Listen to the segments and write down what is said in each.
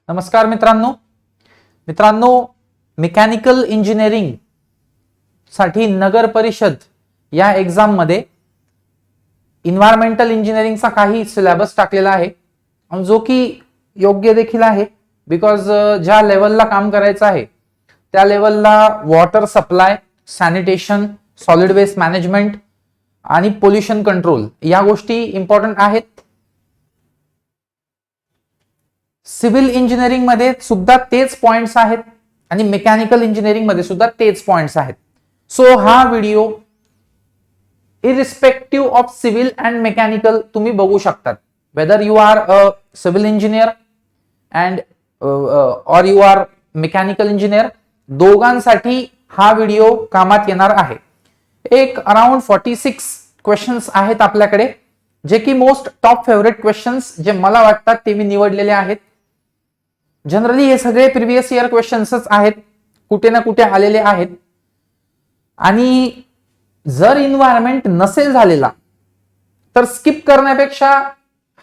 नमस्कार मित्रांनो mechanical engineering साठी नगर परिषद या एग्जाम मध्ये एन्व्हायरमेंटल इंजिनिअरिंगचा काही सिलेबस टाकलेला आहे जो की योग्य देखील आहे बिकॉज ज्या लेवलला काम करायचं आहे त्या लेवलला water supply, sanitation, solid waste management आणि पोल्युशन कंट्रोल या गोष्टी इम्पॉर्टंट आहेत. सिव्हिल इंजिनिअरिंग मध्ये सुद्धा तेच पॉइंट्स आहेत आणि मेकॅनिकल इंजिनिअरिंग मध्ये सुद्धा तेच पॉइंट्स आहेत. सो हा video irrespective of civil and mechanical तुम्ही बघू शकतात. Whether you are a civil engineer and और यू आर मेकॅनिकल इंजिनियर, दोघांसाठी हा व्हिडिओ कामात येणार आहे. एक अराउंड 46 क्वेश्चन्स आहेत आपल्याकडे, जे की मोस्ट टॉप फेवरेट क्वेश्चन्स जे मला वाटतात ते मी निवडलेले आहेत. जनरली हे सगळे प्रिव्हियस इयर क्वेश्चन्सच आहेत, कुठे ना कुठे आलेले आहेत. आणि जर एन्व्हायरमेंट नसेल झालेला तर स्किप करण्यापेक्षा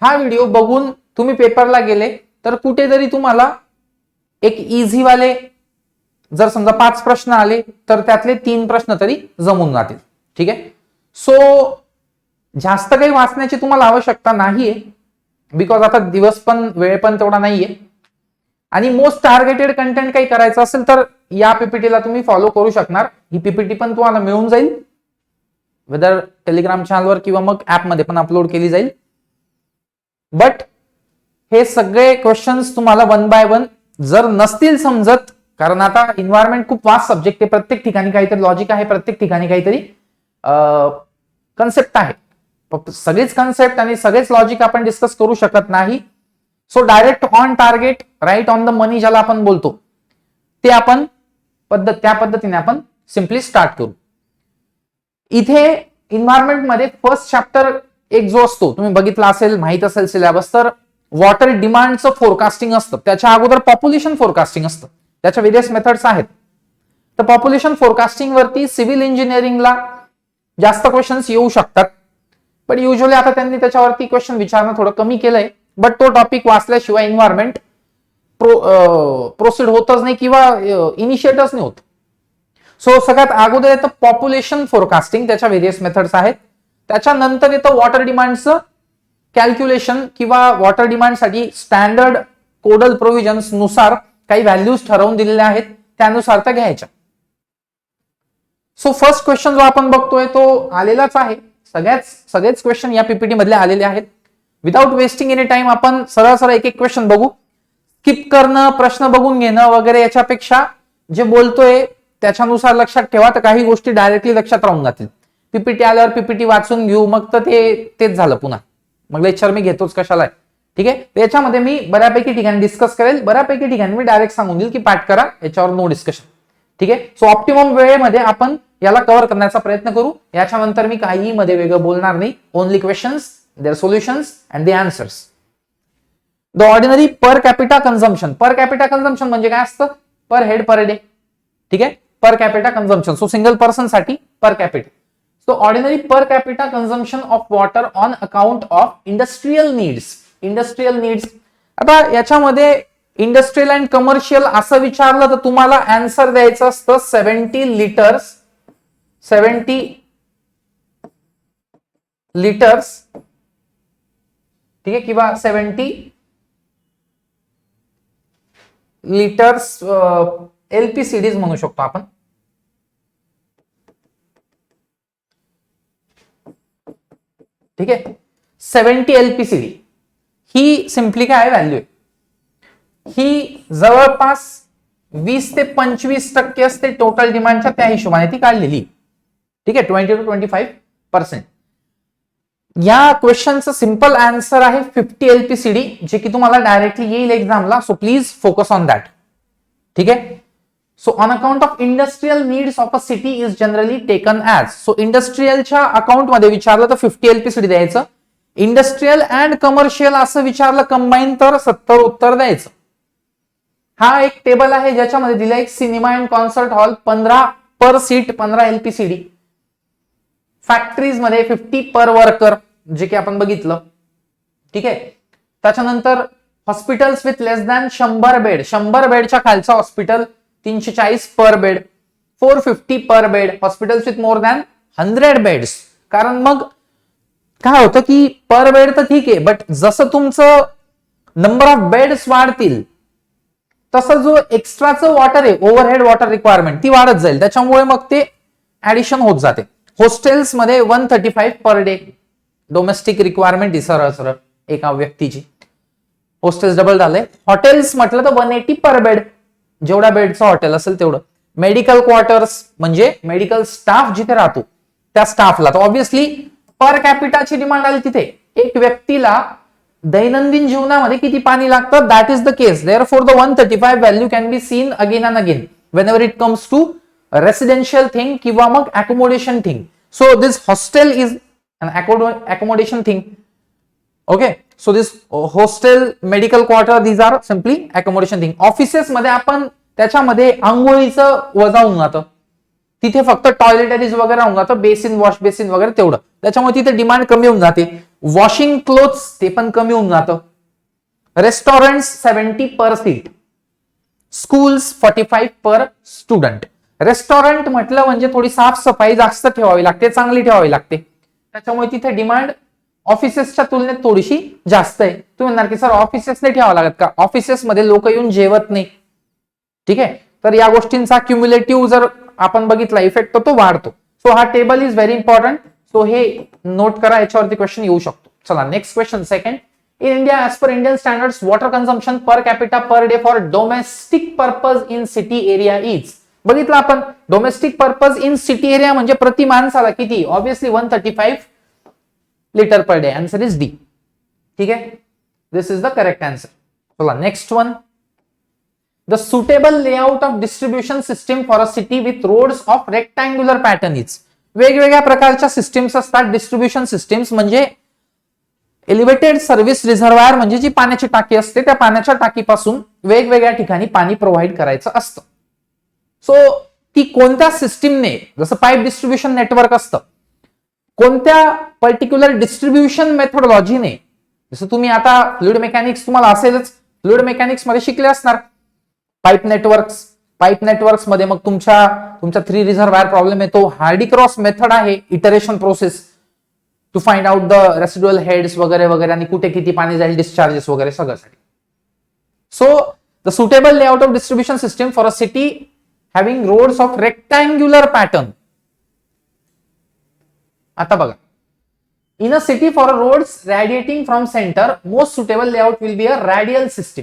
हा व्हिडिओ बघून तुम्ही पेपरला गेले तर कुठेतरी तुम्हाला एक इझी वाले जर समजा 5 प्रश्न आले तर त्यातले 3 प्रश्न तरी जमून जातील. ठीक आहे. सो जास्त काही वाचण्याची तुम्हाला आवश्यकता नाहीये बिकॉज आता दिवस पण वेळ पण तेवढा नाहीये. आणि मोस्ट टार्गेटेड कंटेंट काही करायचं असेल तर या पीपीटीला तुम्ही फॉलो करू शकणार. ही पीपीटी पण तुम्हाला मिळून जाईल, वेदर टेलिग्राम चॅनलवर किंवा मग ऍपमध्ये पण अपलोड केली जाईल. बट हे सगळे क्वेश्चन्स तुम्हाला 1 बाय 1 जर नसतील समजत, कारण आता एन्व्हायरमेंट खूप वास्ट सब्जेक्ट आहे, प्रत्येक ठिकाणी काहीतरी लॉजिक आहे, प्रत्येक ठिकाणी काहीतरी कन्सेप्ट आहे. फक्त सगळेच कन्सेप्ट आणि सगळेच लॉजिक आपण डिस्कस करू शकत नाही. So direct on target, right on the money ज्याला आपण बोलतो, ते आपण त्या पद्धतीने आपण सिम्पली स्टार्ट करू. इथे एन्व्हायरमेंट मध्ये फर्स्ट चॅप्टर एक जो असतो तुम्ही बघितला असेल, माहित असेल सिलेबस, तर वॉटर डिमांडचं फोरकास्टिंग असतं. त्याच्या अगोदर पॉप्युलेशन फोरकास्टिंग असतं. त्याच्या वेरियस मेथड्स आहेत. तर पॉप्युलेशन फोरकास्टिंग वरती सिव्हिल इंजिनिअरिंगला जास्त क्वेश्चन्स येऊ शकतात, पण युजली आता त्यांनी त्याच्यावरती क्वेश्चन विचारणं थोडं कमी केलंय. बट तो टॉपिक वाचल्याशिवाय एन्व्हायरमेंट प्रोसीड होतच नाही किंवा इनिशिएटच नाही होत. सो सगळ्यात अगोदर येतं पॉप्युलेशन फोरकास्टिंग, त्याच्या वेरियस मेथड्स आहेत. त्याच्यानंतर येतं वॉटर डिमांडचं कॅल्क्युलेशन किंवा वॉटर डिमांडसाठी स्टँडर्ड कोडल प्रोव्हिजन्स नुसार काही व्हॅल्यूज ठरवून दिलेल्या आहेत, त्यानुसार त्या घ्यायच्या. सो फर्स्ट क्वेश्चन जो आपण बघतोय तो आलेलाच आहे. सगळेच क्वेश्चन या पीपीटी मधले आलेले आहेत. विदाउट वेस्टिंग एनी टाइम आपण सरळ एक एक क्वेश्चन बघू. स्किप करणं, प्रश्न बघून घेणं वगैरे याच्यापेक्षा जे बोलतोय त्याच्यानुसार लक्षात ठेवा, तर काही गोष्टी डायरेक्टली लक्षात राहून जातील. पीपीटी आल्यावर पीपीटी वाचून घेऊ मग तर तेच झालं पुन्हा, मग लेक्चर मी घेतोच कशाला. ठीक आहे. याच्यामध्ये मी बऱ्यापैकी ठिकाणी डिस्कस करेल, बऱ्यापैकी ठिकाणी मी डायरेक्ट सांगून देईल की पाठ करा, याच्यावर नो डिस्कशन. ठीक आहे. सो ऑप्टिमम वेळेमध्ये आपण याला कव्हर करण्याचा प्रयत्न करू. याच्यानंतर मी काही मध्ये वेगळं बोलणार नाही. Only questions, their solutions and the answers. The ordinary per capita consumption. Per capita consumption म्हणजे काय असतं? Per head per day. ठीक आहे. Per capita consumption, so single person साठी per capita. So ordinary per capita consumption of water on account of industrial needs. Industrial needs, आता याच्यामध्ये industrial and commercial असं विचारलं तर तुम्हाला आन्सर द्यायचं असतं 70 लिटर्स. 70 लिटर्स. ठीक आहे. किंवा 70 लिटर्स एलपीसीडीज म्हणू शकतो आपण. ठीक आहे. 70 एलपीसीडी ही सिम्पली काय व्हॅल्यू आहे? ही जवळपास 20 ते 25% असते टोटल डिमांडच्या, त्या हिशोबाने ती काढलेली. ठीक आहे. 20 to 25%. या क्वेश्चनचं सिंपल आन्सर आहे 50 एलपीसीडी, जे की तुम्हाला डायरेक्टली येईल एक्झामला. So please focus on that. ठीक आहे. So on account of industrial needs of a city is generally taken as. सो इंडस्ट्रियलच्या अकाउंट मध्ये विचारलं तर 50 एलपीसीडी द्यायचं. इंडस्ट्रियल अँड कमर्शियल असं विचारलं कंबाईन तर 70 उत्तर द्यायचं. हा एक टेबल आहे ज्याच्यामध्ये दिला एक cinema and concert hall 15 per seat 15 LPCD. Factories मध्ये 50 पर वर्कर, जे की आपण बघितलं. ठीक आहे. त्याच्यानंतर hospitals with less than 100 bed, 100 बेडच्या खालचं hospital 340 per bed, 450 per bed. Hospitals with more than 100 beds. कारण मग काय होतं की पर बेड तर ठीक आहे, बट जसं तुमचं नंबर ऑफ बेड्स वाढतील तसं जो एक्स्ट्राचं वॉटर आहे, ओव्हरहेड वॉटर रिक्वायरमेंट ती वाढत जाईल. त्याच्यामुळे मग ते ऍडिशन होत जाते. हॉस्टेल्स मध्ये 135 पर डे डोमेस्टिक रिक्वायरमेंट सरळ सरळ एका व्यक्तीची. हॉस्टेल्स डबल झाले. हॉटेल्स म्हटलं तर 180 पर बेड, जेवढा बेडचं हॉटेल असेल तेवढं. मेडिकल क्वार्टर्स म्हणजे मेडिकल स्टाफ जिथे राहतो त्या स्टाफला, तर ऑब्व्हियसली पर कॅपिटाची डिमांड आली तिथे. एक व्यक्तीला दैनंदिन जीवनामध्ये किती पाणी लागतं, that is the case. Therefore the 135 value can be seen again and again whenever it comes to residential thing किंवा मग accommodation thing. So this hostel is an accommodation thing. Okay, so this hostel, medical quarter, these are simply accommodation thing. Offices मध्ये आपण त्याच्यामध्ये आंघोळीचं वजा होऊन जातं, तिथे फक्त टॉयलेटरीज वगैरे होऊन जातं, बेसिन, वॉश बेसिन वगैरे तेवढं. त्याच्यामुळे तिथे डिमांड कमी होऊन जाते. वॉशिंग क्लोथ्स ते पण कमी होऊन जातं. रेस्टॉरंट्स 70 पर सीट, स्कूल्स 45 पर स्टुडंट. रेस्टॉरंट म्हटलं म्हणजे थोडी साफसफाई जास्त ठेवावी लागते, चांगली ठेवावी लागते. त्याच्यामुळे तिथे डिमांड ऑफिसेसच्या तुलनेत थोडीशी जास्त आहे. तुम्ही म्हणणार की सर ऑफिसेस नाही ठेवावं लागत का? ऑफिसेसमध्ये लोक येऊन जेवत नाही, ठीक आहे. तर या गोष्टींचा क्युम्युलेटिव्ह जर आपण बघितला इफेक्ट तर तो वाढतो. सो हा table is very important. So हे नोट करा, याच्यावरती क्वेश्चन येऊ शकतो. चला next question second. In India as per Indian standards water consumption per capita per day for domestic purpose in city area is. बघितलं आपण, domestic purpose in city area म्हणजे प्रति माणसाला किती? Obviously 135 litre per day. Answer is D. ठीक आहे, दिस is the correct answer. चला next one. The suitable layout of distribution system for a city with roads of rectangular pattern is. वेगवेगळ्या प्रकारच्या systems असतात डिस्ट्रीब्युशन सिस्टीम्स. म्हणजे elevated service reservoir म्हणजे जी पाण्याची टाकी असते, त्या पाण्याच्या टाकीपासून वेगवेगळ्या ठिकाणी पाणी प्रोव्हाइड करायचं असतं. सो ती कोणत्या सिस्टीमने, जसं पाईप डिस्ट्रीब्युशन नेटवर्क असतं, कोणत्या पर्टिक्युलर डिस्ट्रीब्युशन मेथोडॉलॉजीने, जसं तुम्ही आता फ्लुइड मेकॅनिक्स तुम्हाला असेलच, फ्लुइड मेकॅनिक्स मध्ये शिकले असणार. पाईप नेटवर्क्स मध्ये मग तुमचा 3 रिझर्वायर प्रॉब्लेम येतो. हार्डी क्रॉस मेथड आहे, iteration process to find out the residual heads वगैरे वगैरे, आणि कुठे किती पाणी जाईल, डिस्चार्जेस वगैरे सगळ्यासाठी. So the suitable layout of distribution system for a city having roads of rectangular pattern. आता बघा, in a city for roads radiating from centre most suitable layout will be a radial system.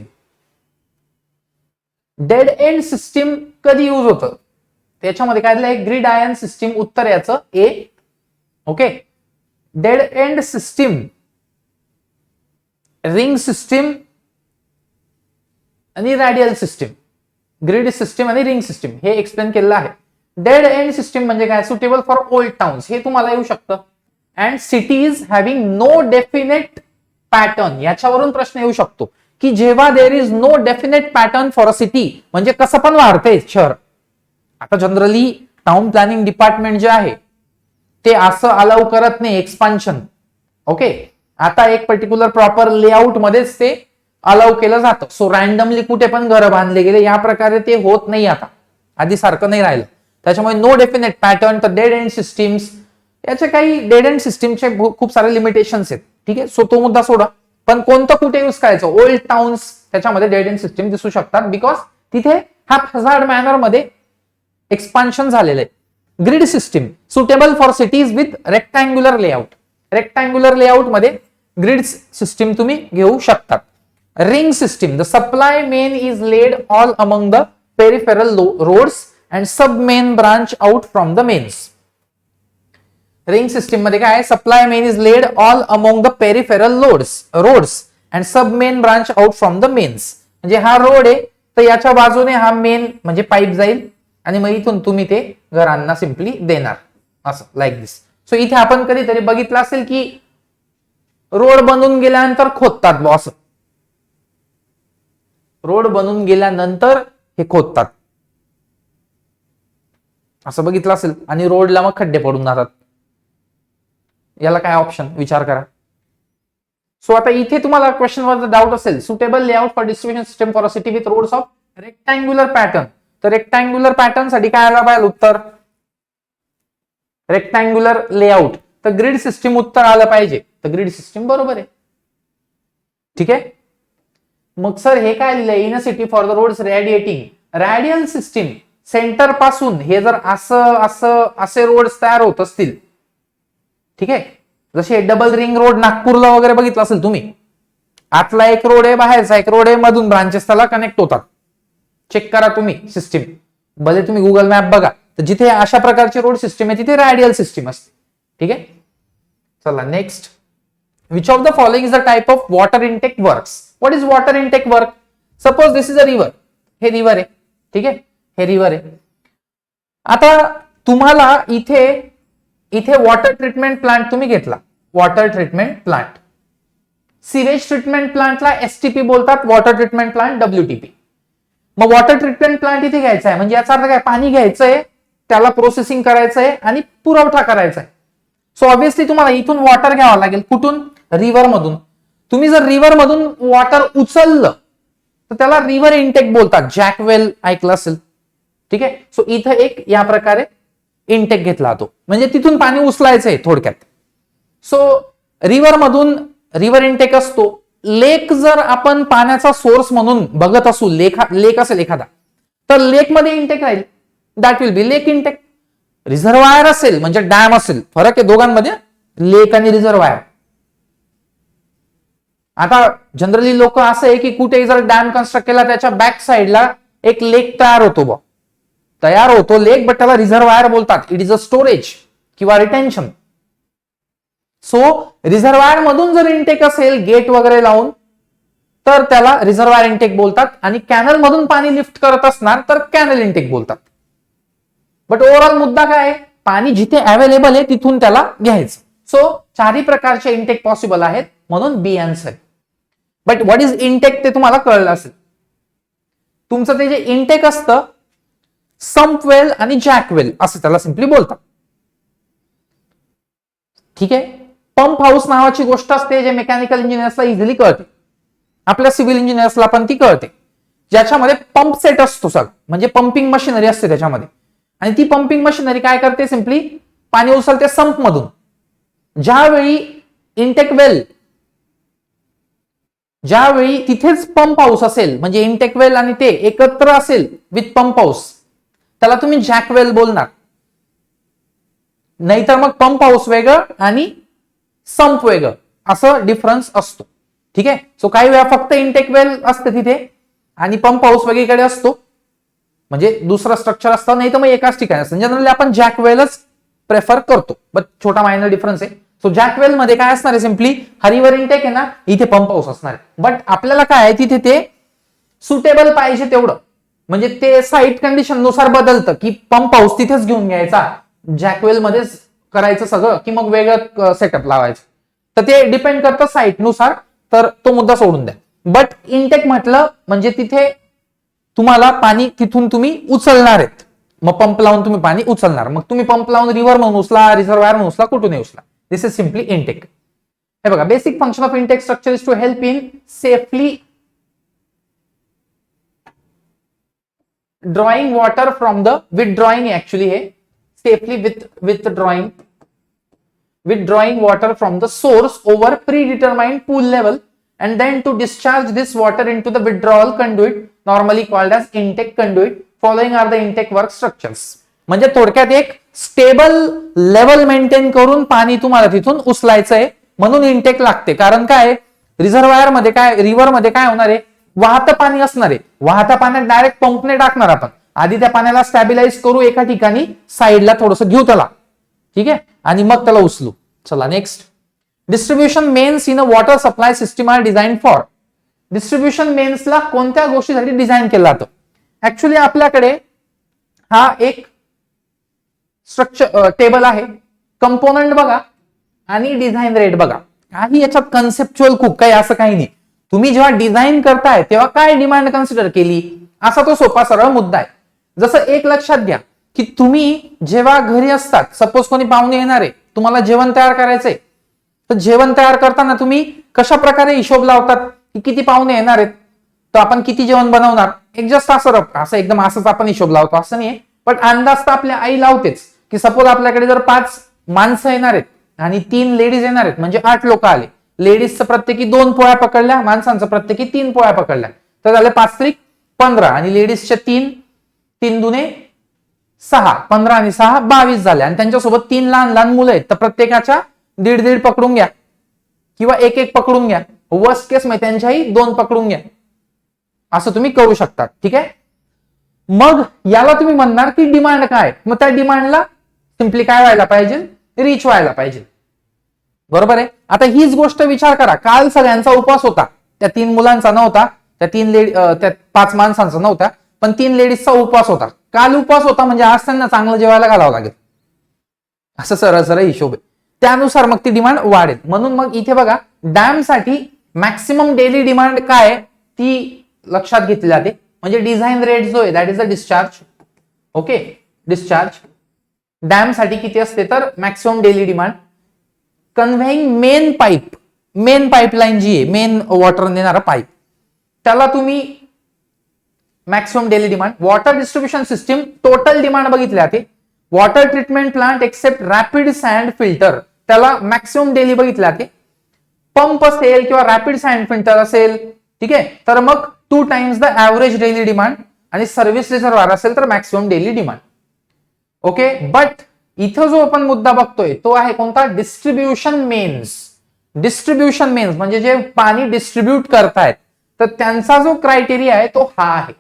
Dead end system कधी use होतं त्याच्यामध्ये काय दिलंय? Grid iron system उत्तर याचं A. Okay, dead end system, ring system आणि रॅडियल सिस्टीम. ग्रिड सिस्टीम आणि ring system हे एक्सप्लेन केलेलं आहे. डेड एंड सिस्टीम म्हणजे काय? सुटेबल फॉर ओल्ड टाउन्स, हे तुम्हाला येऊ शकतं. And cities having no definite pattern, याच्यावरून प्रश्न येऊ शकतो की जेव्हा there is no definite pattern for a city, म्हणजे कसं पण वाढते शहर. आता जनरली टाउन प्लॅनिंग डिपार्टमेंट जे आहे ते असं अलाउ करत नाही एक्सपान्शन. ओके, आता एक पर्टिक्युलर प्रॉपर लेआउट मध्येच ते अलाउ केलं जातं. सो रॅन्डमली कुठे पण घरं बांधले गेले, या प्रकारे ते होत नाही आता, आधी सारखं नाही राहिलं. त्याच्यामुळे नो डेफिनेट पॅटर्न. तर डेड एंड सिस्टीम्स, याचे काही डेड एंड सिस्टीमचे खूप सारे लिमिटेशन्स आहेत. ठीक आहे, सो तो मुद्दा सोडा. पण कोणतं कुठे यूज करायचं? ओल्ड टाउन्स, त्याच्यामध्ये डेड एंड सिस्टीम दिसू शकतात, बिकॉज तिथे हा हजार्ड मॅनर मध्ये एक्सपान्शन झालेलं आहे. Grid system suitable for cities with rectangular layout. Rectangular layout मध्ये ग्रिड सिस्टीम तुम्ही घेऊ शकतात. Ring system, the supply main is laid all among the peripheral roads and sub main branch out from the mains. Ring system मध्ये काय आहे? Supply main is laid all among the peripheral roads and sub main branch out from the mains. म्हणजे हा road आहे, तर याच्या बाजूने हा मेन म्हणजे पाईप जाईल आणि मग इथून तुम्ही ते घरांना सिम्पली देणार, असं लाईक दिस. सो इथे आपण कधीतरी बघितलं असेल की रोड बनून गेल्यानंतर खोदतात बॉस, रोड बनून गेल्यानंतर हे खोदतात, असं बघितलं असेल. आणि रोडला मग खड्डे पडून जातात. याला काय ऑप्शन विचार करा. सो आता इथे तुम्हाला क्वेश्चन वर डाऊट असेल, suitable layout for distribution system for a city with roads of rectangular pattern. तर रेक्टँग्युलर पॅटर्न साठी काय आला पाहिजे उत्तर? Rectangular layout. तर ग्रिड सिस्टीम उत्तर आलं पाहिजे. तर ग्रिड सिस्टीम बरोबर आहे. ठीक आहे. मग सर हे काय लिहिलंय? In a city for the roads radiating, radial system centre पासून हे जर असं असं असे रोड्स तयार होत असतील, ठीक आहे, जसे डबल रिंग रोड नागपूरला वगैरे बघितलं असेल तुम्ही, आतला एक रोड आहे, बाहेरचा एक रोड आहे, मधून ब्रांचेस त्याला कनेक्ट होतात. चेक करा तुम्ही सिस्टीम, भले तुम्ही गुगल मॅप बघा, तर जिथे अशा प्रकारची रोड सिस्टीम आहे तिथे रॅडियल सिस्टीम असते. ठीक आहे. चला next. Which of the following is the type of water intake works? What is water intake work? Suppose this is a river. हे रिव्हर आहे. ठीक आहे, हे रिव्हर आहे. आता तुम्हाला इथे इथे वॉटर ट्रीटमेंट प्लांट तुम्ही घेतला, water treatment plant. Sewage treatment प्लांटला एसटीपी बोलतात, वॉटर ट्रीटमेंट प्लांट डब्ल्यूटीपी. मग वॉटर ट्रीटमेंट प्लांट इथे घ्यायचा आहे म्हणजे याचा अर्थ काय? पाणी घ्यायचंय, त्याला प्रोसेसिंग करायचंय आणि पुरवठा करायचा आहे. सो ऑब्व्हियसली तुम्हाला इथून वॉटर घ्यावं लागेल. कुठून? रिव्हर मधून. तुम्ही जर रिव्हर मधून वॉटर उचललं तर त्याला रिव्हर इनटेक बोलतात. जॅकवेल ऐकलं असेल. ठीक आहे. सो इथं एक या प्रकारे इनटेक घेतला जातो, म्हणजे तिथून पाणी उचलायचंय थोडक्यात. सो रिव्हर मधून रिव्हर इनटेक असतो. लेक जर आपण पाण्याचा सोर्स म्हणून बघत असू, लेक असेल एखादा, तर लेक मध्ये इनटेक राहील, that will be lake intake. Reservoir असेल म्हणजे डॅम असेल, फरक आहे दोघांमध्ये, लेक आणि रिझर्वायर. आता जनरली लोक असं आहे की कुठेही जर डॅम कन्स्ट्रक्ट केला त्याच्या बॅक साइडला एक लेक तयार होतो लेक, बट त्याला रिझर्वायर बोलतात. इट इज अ स्टोरेज किंवा रिटेन्शन. सो रिझर्वायर मधून जर इनटेक असेल गेट वगैरे लावून तर त्याला रिझर्वायर इनटेक बोलतात, आणि कॅनल मधून पाणी लिफ्ट करत असणार तर कॅनल इनटेक बोलतात. बट ओव्हरऑल मुद्दा काय आहे? पाणी जिथे अवेलेबल आहे तिथून त्याला घ्यायचं. सो चारही प्रकारचे इनटेक पॉसिबल आहेत, म्हणून B answer. But what is intake ते तुम्हाला कळलं असेल. तुमचं ते जे इनटेक असतं, सम्प वेल आणि जॅकवेल असं त्याला सिंपली बोलतात. ठीक आहे. पंप हाऊस नावाची गोष्ट असते जे मेकॅनिकल इंजिनियर्सला इझिली कळते, आपल्या सिव्हिल इंजिनियर्सला पण ती कळते, ज्याच्यामध्ये पंप सेट असतो सगळं, म्हणजे पंपिंग मशिनरी असते त्याच्यामध्ये. आणि ती पंपिंग मशिनरी काय करते? सिंपली पाणी उचलते संप मधून. ज्यावेळी इनटेक वेल, ज्यावेळी तिथेच पंप हाऊस असेल, म्हणजे इनटेक वेल आणि ते एकत्र असेल विथ पंप हाऊस, त्याला तुम्ही जॅकवेल बोलणार. नाहीतर मग पंप हाऊस वेगळं आणि संप वेगळं असं डिफरन्स असतो. ठीक आहे. सो काही वेळा फक्त इनटेक वेल असते तिथे आणि पंप हाऊस वेगळीकडे असतो, म्हणजे दुसरं स्ट्रक्चर असतं, नाही तर मग एकाच ठिकाणी असतं. जनरली आपण जॅकवेलच प्रेफर करतो, बट छोटा मायनर डिफरन्स आहे. सो जॅकवेल मध्ये काय असणार आहे? सिंपली हा रिव्हर इनटेक आहे ना, इथे पंप हाऊस असणार आहे. बट आपल्याला काय आहे, तिथे ते सुटेबल पाहिजे तेवढं, म्हणजे ते साईट कंडिशन नुसार बदलतं की पंप हाऊस तिथेच घेऊन घ्यायचा, जॅकवेल मध्येच करायचं सगळं, की मग वेगळं सेटअप लावायचं. तर ते डिपेंड करतं साईट नुसार, तर तो मुद्दा सोडून द्या. बट इनटेक म्हटलं म्हणजे तिथे तुम्हाला पाणी तिथून तुम्ही उचलणार आहेत, मग पंप लावून तुम्ही पाणी उचलणार. मग तुम्ही पंप लावून रिव्हर म्हणून उचला, रिझर्वायर म्हणून उचला, कुठूनही उचला. This is simply intake. हे बघा, basic function of intake structure is to help in safely drawing water from the withdrawing actually हे safely withdrawing water from the source over predetermined pool level and then to discharge this water into the withdrawal conduit normally called as intake conduit. Following are the intake work structures. म्हणजे थोडक्यात एक stable level maintain करून पाणी तुम्हाला तिथून उचलायचंय, म्हणून intake लागते. कारण काय, रिझर्वायर मध्ये काय, रिव्हर मध्ये काय होणार आहे, वाहतं पाणी असणार आहे. वाहत्या पाण्यात डायरेक्ट पंपने टाकणार आपण, आधी त्या पाण्याला स्टॅबिलाइज करू एका ठिकाणी, साईडला थोडंसं घेऊ त्याला, ठीक आहे, आणि मग त्याला उचलू. चला next. Distribution mains in a water supply system are design for. Distribution मेन्सला कोणत्या गोष्टीसाठी डिझाइन केलं जातं? ऍक्च्युली आपल्याकडे हा एक स्ट्रक्चर टेबल आहे, कंपोनंट बघा आणि डिझाइन रेट बघा. काही याच्यात कन्सेप्च्युअल खूप काही असं काही नाही. तुम्ही जेव्हा डिझाइन करताय तेव्हा काय डिमांड कन्सिडर केली, असा तो सोपा सरळ मुद्दा आहे. जसं एक लक्षात घ्या की तुम्ही जेव्हा घरी असतात, सपोज कोणी पाहुणे येणार आहे, तुम्हाला जेवण तयार करायचंय, तर जेवण तयार करताना तुम्ही कशा प्रकारे हिशोब लावतात की किती पाहुणे येणार आहेत, तर आपण किती जेवण बनवणार, एक जस्ट असं एकदम असंच आपण हिशोब लावतो असं नाहीये, पण अंदाज तर आपल्या आई लावतेच की सपोज आपल्याकडे जर 5 माणसं येणार आहेत आणि 3 लेडीज येणार आहेत म्हणजे 8 लोक आले, लेडीजचं प्रत्येकी 2 पोळ्या पकडल्या, माणसांचं प्रत्येकी 3 पोळ्या पकडल्या, तर झाले 5 त्रिक 15 आणि लेडीजच्या 3 दुने 6, 15 आणि 6 22 झाले आणि त्यांच्यासोबत 3 लहान लहान मुलं आहेत, तर प्रत्येकाच्या 1.5 पकडून घ्या किंवा एक पकडून घ्या, वर्स्ट केस मध्ये त्यांच्याही 2 पकडून घ्या, असं तुम्ही करू शकता. ठीक आहे. मग याला तुम्ही म्हणणार की डिमांड काय, मग त्या डिमांडला सिम्पली काय व्हायला पाहिजे, रीच व्हायला पाहिजे. बरोबर आहे. आता हीच गोष्ट विचार करा, काल सगळ्यांचा उपवास होता, त्या 3 मुलांचा नव्हता, त्या 5 माणसांचा नव्हता, पण 3 लेडीजचा उपवास होता. काल उपवास होता म्हणजे आज त्यांना चांगलं जेवायला घालावं लागेल, असं सरळ हिशोब आहे. त्यानुसार मग ती डिमांड वाढेल. म्हणून मग इथे बघा डॅम साठी मॅक्सिमम डेली डिमांड काय ती लक्षात घेतली जाते, म्हणजे डिझाईन रेट जो आहे that is the discharge. Okay, discharge dam साठी किती असते तर maximum daily demand. Conveying main pipeline जी आहे, मेन वॉटर नेणारा पाईप, त्याला तुम्ही maximum daily demand. Water distribution system total demand बघितली जाते. Water treatment plant except rapid sand filter, त्याला मॅक्सिमम डेली बघितले जाते. पंप असेल किंवा रॅपिड सँड फिल्टर असेल, ठीक आहे, तर मग 2 times the average daily demand. आणि सर्व्हिस रिझर्व्हायर असेल तर maximum daily demand. Okay, but इथं जो आपण मुद्दा बघतोय तो आहे कोणता, डिस्ट्रीब्युशन मेन्स. डिस्ट्रीब्युशन मेन्स म्हणजे जे पाणी डिस्ट्रीब्यूट करतायत, तर त्यांचा जो क्रायटेरिया आहे तो हा आहे,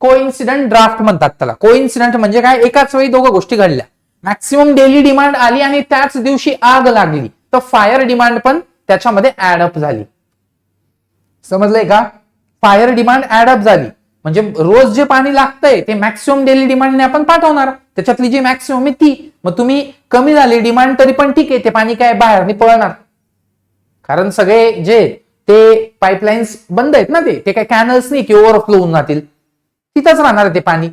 कोइन्सिडेंट ड्राफ्ट म्हणतात त्याला. कोइन्सिडेंट म्हणजे काय, एकाच वेळी दोघं गोष्टी घडल्या, मॅक्सिमम डेली डिमांड आली आणि त्याच दिवशी आग लागली, तर फायर डिमांड पण त्याच्यामध्ये ऍड अप झाली. समजलंय का, फायर डिमांड ऍड अप झाली म्हणजे रोज जे पाणी लागतंय ते मॅक्सिमम डेली डिमांडने आपण पाठवणार, त्याच्यातली जी मॅक्सिमम आहे ती. मग तुम्ही कमी झाली डिमांड तरी पण ठीक आहे, ते पाणी काय बाहेर नाही पळणार, कारण सगळे जे ते पाईपलाईन्स बंद आहेत ना, ते काय कॅनल्स नाही की ओव्हरफ्लो होऊन जातील, तिथंच राहणार आहे ते पाणी.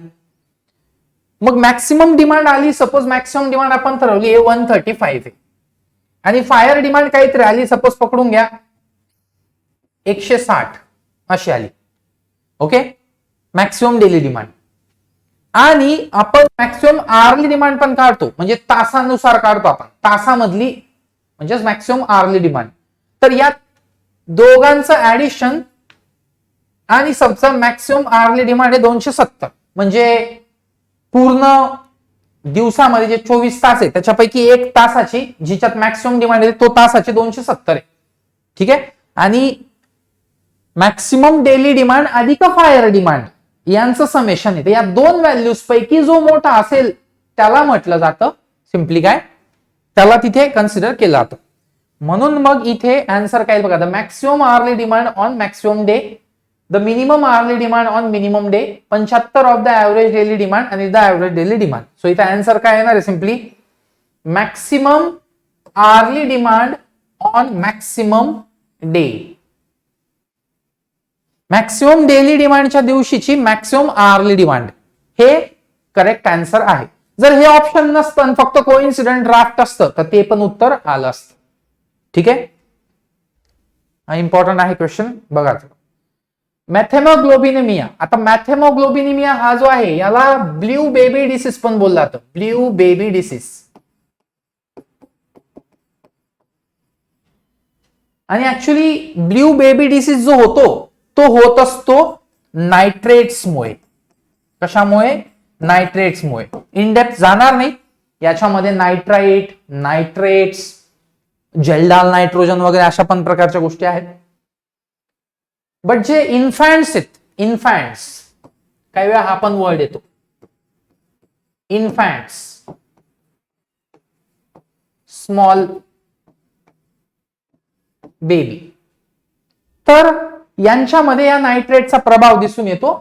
मग मॅक्सिमम डिमांड आली, सपोज मॅक्सिमम डिमांड आपण ठरवली 135 आहे आणि फायर डिमांड काहीतरी आली, सपोज पकडून घ्या 160 अशी आली. Okay, maximum daily demand. आणि आपण मॅक्सिमम आर्ली डिमांड पण काढतो, म्हणजे तासानुसार काढतो आपण, तासामधली म्हणजेच मॅक्सिमम आर्ली डिमांड. तर या दोघांचं ऍडिशन आणि सबचा मॅक्सिमम आर्ली डिमांड आहे 270, म्हणजे पूर्ण दिवसामध्ये जे 24 तास आहे त्याच्यापैकी 1 तासाची जिच्यात मॅक्सिमम डिमांड आहे तो तासाची 270 आहे. ठीक आहे. आणि मॅक्सिमम डेली डिमांड अधिक फायर डिमांड यांचं समेशन आहे, या 2 व्हॅल्यूज पैकी जो मोठा असेल त्याला म्हटलं जातं सिम्पली काय, त्याला तिथे कन्सिडर केलं जातं. म्हणून मग इथे आन्सर काय बघा, the maximum hourly demand on maximum day, the minimum hourly demand on minimum day, 75 of the average daily demand आणि the average daily demand. So इथे आन्सर काय येणार आहे, simply maximum hourly demand on maximum day. Maximum daily डिमांडच्या दिवशीची maximum hourly demand हे correct answer आहे. जर हे ऑप्शन नसतं फक्त कोइन्सिडेंट ड्राफ्ट असतं तर ते पण उत्तर आलं असतं. ठीक आहे, हा इम्पॉर्टंट आहे क्वेश्चन बघा. मॅथेमोग्लोबिनेमिया. आता मॅथेमोग्लोबिनेमिया हा जो आहे याला ब्ल्यू बेबी डिसीज पण बोललं जातं, ब्ल्यू बेबी डिसीज. आणि ऍक्च्युली ब्ल्यू बेबी डिसीज जो होतो तो होत असतो नायट्रेट्समुळे. कशामुळे, नायट्रेट्समुळे. इन डेप्थ जाणार नाही याच्यामध्ये, नायट्रेट्स, जेल्डाल नायट्रोजन वगैरे अशा पण प्रकारच्या गोष्टी आहेत. बट जे इन्फॅन्ट्स आहेत, इन्फॅन्ट्स, काही वेळा हा पण वर्ड येतो, इन्फॅन्ट्स, स्मॉल बेबी, तर यांच्यामध्ये या नायट्रेटचा प्रभाव दिसून येतो.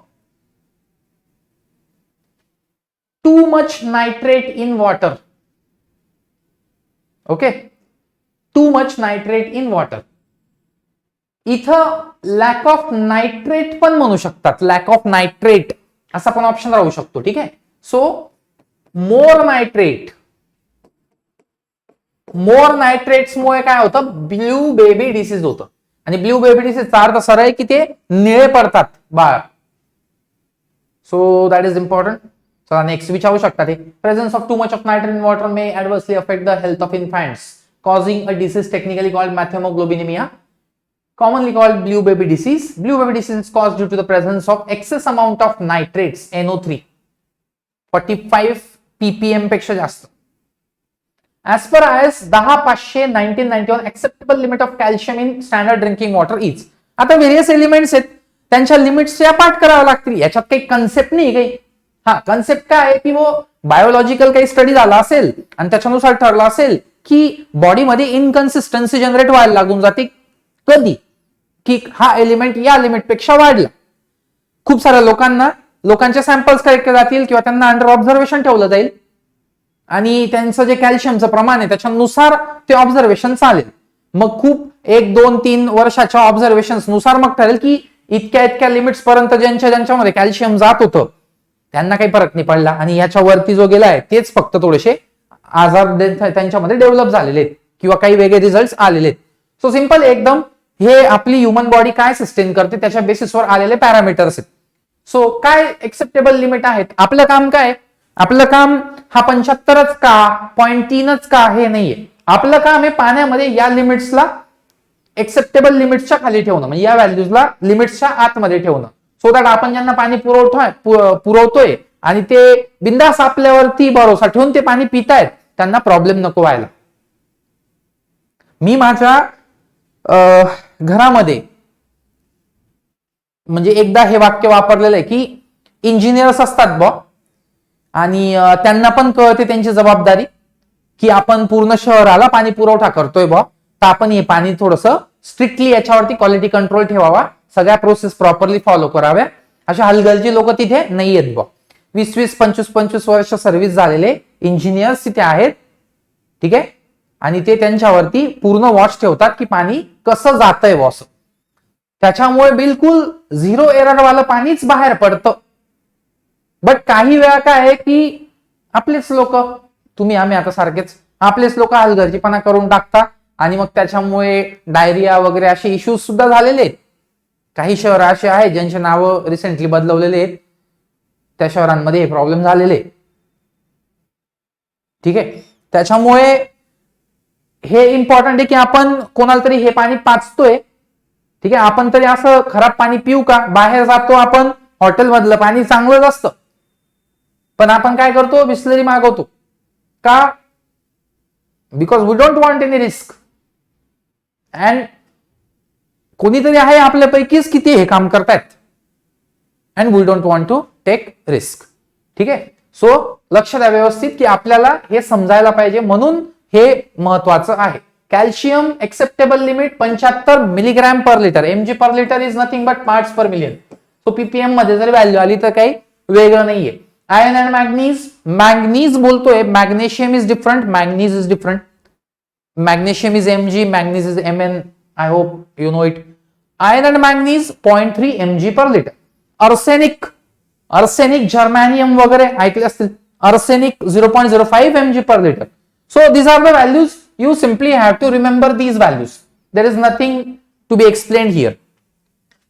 Too much nitrate in water. Okay, too much nitrate in water. इथं लॅक ऑफ नायट्रेट पण म्हणू शकतात, लॅक ऑफ नायट्रेट असा पण ऑप्शन राहू शकतो. ठीक आहे. सो मोर नायट्रेट मोर नायट्रेट्समुळे काय होतं, ब्ल्यू बेबी डिसीज होतं. आणि ब्ल्यू बेबी डिसीजचा अर्थ सरळ आहे की ते निळे पडतात बाळ. So that is important. चला नेक्स्ट विचारू शकता ते, presence of too much of nitrate in water may adversely affect the health of infants causing a disease technically called methemoglobinemia, commonly called blue baby disease. Blue baby disease is caused due to the presence of excess amount of nitrates, NO3, 45 ppm पेक्षा जास्त. As per IS 10-500 1991 acceptable limit of calcium in standard drinking water is. आता various elements आहेत, त्यांच्या लिमिट्सच्या पाठ कराव्या लागतील. याच्यात काही कन्सेप्ट नाही काही. हा कन्सेप्ट काय आहे की वो बायोलॉजिकल काही स्टडी झाला असेल आणि त्याच्यानुसार ठरलं असेल की बॉडीमध्ये इनकन्सिस्टन्सी जनरेट व्हायला लागून जाते. कधी की हा एलिमेंट या लिमिट पेक्षा वाढला. खूप साऱ्या लोकांचे सॅम्पल्स कलेक्ट केले जातील किंवा त्यांना अंडर ऑब्झर्वेशन ठेवलं जाईल आणि त्यांचं जे कॅल्शियमचं प्रमाण आहे त्याच्यानुसार ते ऑब्झर्वेशन चालेल. मग खूप 1, 2, 3 वर्षाच्या ऑब्झर्वेशन नुसार मग ठरेल की इतक्या लिमिट्स पर्यंत ज्यांच्यामध्ये कॅल्शियम जात होतं त्यांना काही फरक नाही पडला आणि याच्यावरती जो गेलाय तेच फक्त थोडेसे आजार त्यांच्यामध्ये डेव्हलप झालेले आहेत किंवा काही वेगळे रिझल्ट आलेले आहेत. सो सिंपल एकदम हे आपली ह्युमन बॉडी काय सस्टेन करते त्याच्या बेसिसवर आलेले पॅरामीटर्स आहेत. सो काय एक्सेप्टेबल लिमिट आहेत. आपलं काम काय, आपलं काम हा 75च का 0.3च का हे नाहीये. आपलं काम आहे पाण्यामध्ये या लिमिट्सला एक्सेप्टेबल लिमिट्सच्या खाली ठेवणं, म्हणजे या व्हॅल्यूजला लिमिट्सच्या आतमध्ये ठेवणं. सो दॅट आपण ज्यांना पाणी पुरवतोय आणि ते बिंदास आपल्यावरती भरोसा ठेवून ते पाणी पितायत त्यांना प्रॉब्लेम नको व्हायला. मी माझ्या घरामध्ये म्हणजे एकदा हे वाक्य वापरलेलं आहे की इंजिनियर्स असतात बॉ आणि त्यांना पण कळते त्यांची जबाबदारी की आपण पूर्ण शहराला पाणी पुरवठा करतोय बॉ, तर आपण हे पाणी थोडंसं स्ट्रिक्टली याच्यावरती क्वालिटी कंट्रोल ठेवावा, सगळ्या प्रोसेस प्रॉपरली फॉलो कराव्या. अशा हलगर्जी लोक तिथे नाही आहेत बॉ. 20-20, 25-25 वर्ष सर्व्हिस झालेले इंजिनियर्स तिथे आहेत. ठीक आहे, आणि ते त्यांच्यावरती पूर्ण वॉच ठेवतात की पाणी कसं जातंय बॉस. त्याच्यामुळे बिलकुल 0 एरर वालं पाणीच बाहेर पडतं. बट काही वेळा काय आहे की आपलेच लोक, तुम्ही आम्ही आता सारखेच, आपलेच लोक हलगर्जीपणा करून टाकतात आणि मग त्याच्यामुळे डायरिया वगैरे असे इश्यूज सुद्धा झालेले आहेत. काही शहर असे आहेत ज्यांचे नावं रिसेंटली बदलवलेले आहेत, त्या शहरांमध्ये हे प्रॉब्लेम झालेले. ठीक आहे, त्याच्यामुळे हे इम्पॉर्टंट आहे की आपण कोणाला तरी हे पाणी पाचतोय, ठीक आहे, आपण तरी असं खराब पाणी पिऊ का. बाहेर जातो आपण, हॉटेलमधलं पाणी चांगलंच असतं पण आपण काय करतो, बिस्लरी मागवतो का, because we don't want any risk. And कोणीतरी आहे आपल्यापैकीच की ते हे काम करतायत and we don't want to take risk. ठीक आहे, सो लक्ष द्या व्यवस्थित की आपल्याला हे समजायला पाहिजे, म्हणून हे महत्वाचं आहे. Calcium acceptable limit 75 milligram per litre. mg per litre is nothing but parts per million. So ppm मध्ये जर व्हॅल्यू आली तर काही वेगळं नाहीये. आयर्न अँड मॅग्नीज बोलतोय, magnesium is different, manganese is different. Magnesium is mg, manganese is mn. I hope you know it. Iron and manganese 0.3 mg per litre. Arsenic germanium वगैरे ऐकले असतील. Arsenic 0.05 mg per liter. So these are the values. You simply have to remember these values. There is nothing to be explained here.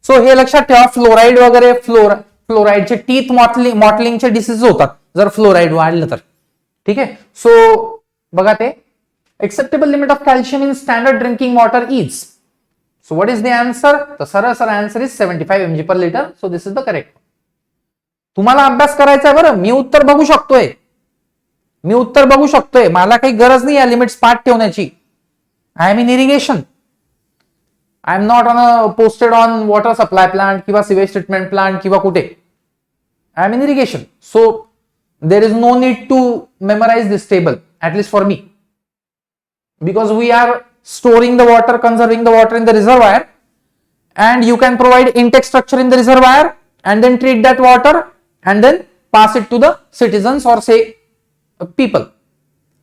So हे लक्षात ठेवा, fluoride वगैरे, फ्लोराईडचे teeth मॉटलिंगचे disease होतात जर fluoride वाढलं तर. ठीक आहे, सो बघा ते acceptable limit of calcium in standard drinking water is. So what is the answer? The सरळ answer is 75 mg per liter. So this is the correct. तुम्हाला अभ्यास करायचा बरं, मी उत्तर बघू शकतोय, मला काही गरज नाही या लिमिट्स पाठ ठेवण्याची. I am in irrigation. I am not posted on water supply plant किंवा सिवेज ट्रीटमेंट प्लांट किंवा कुठे. I am in irrigation. So there is no need to memorise this table, at least for me, because we are storing the water, conserving the water in the reservoir, and you can provide intake structure in the reservoir and then treat that water and then pass it to the citizens or say people.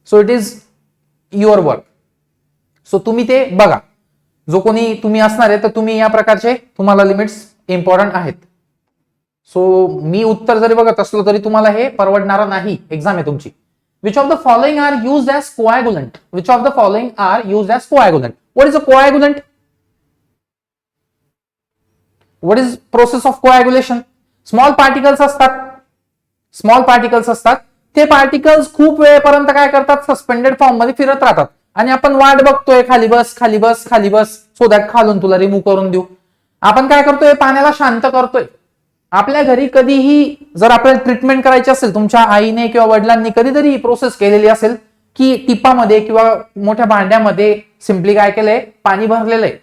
So it is your work. So तुम्ही ते बघा, जो कोणी तुम्ही असणार आहे तर तुम्ही या प्रकारचे तुम्हाला लिमिट्स इम्पॉर्टंट आहेत. सो मी उत्तर जरी बघत असलो तरी तुम्हाला हे परवडणार नाही. एक्झाम आहे तुमची. Which of the following are used as coagulant? Which of the following are used as coagulant? What is a coagulant? What is process of coagulation? Small particles असतात ते पार्टिकल्स खूप वेळेपर्यंत काय करतात, सस्पेंडेड फॉर्म मध्ये फिरत राहतात आणि आपण वाट बघतोय खाली बस खाली बस खाली बस, सो दॅट खालून तुला रिमूव्ह करून देऊ. आपण काय करतोय, पाण्याला शांत करतोय. आपल्या घरी कधीही जर आपल्याला ट्रीटमेंट करायची असेल, तुमच्या आईने किंवा वडिलांनी कधीतरी ही प्रोसेस केलेली असेल की टिपामध्ये किंवा मोठ्या भांड्यामध्ये सिम्पली काय केलंय, पाणी भरलेलं आहे.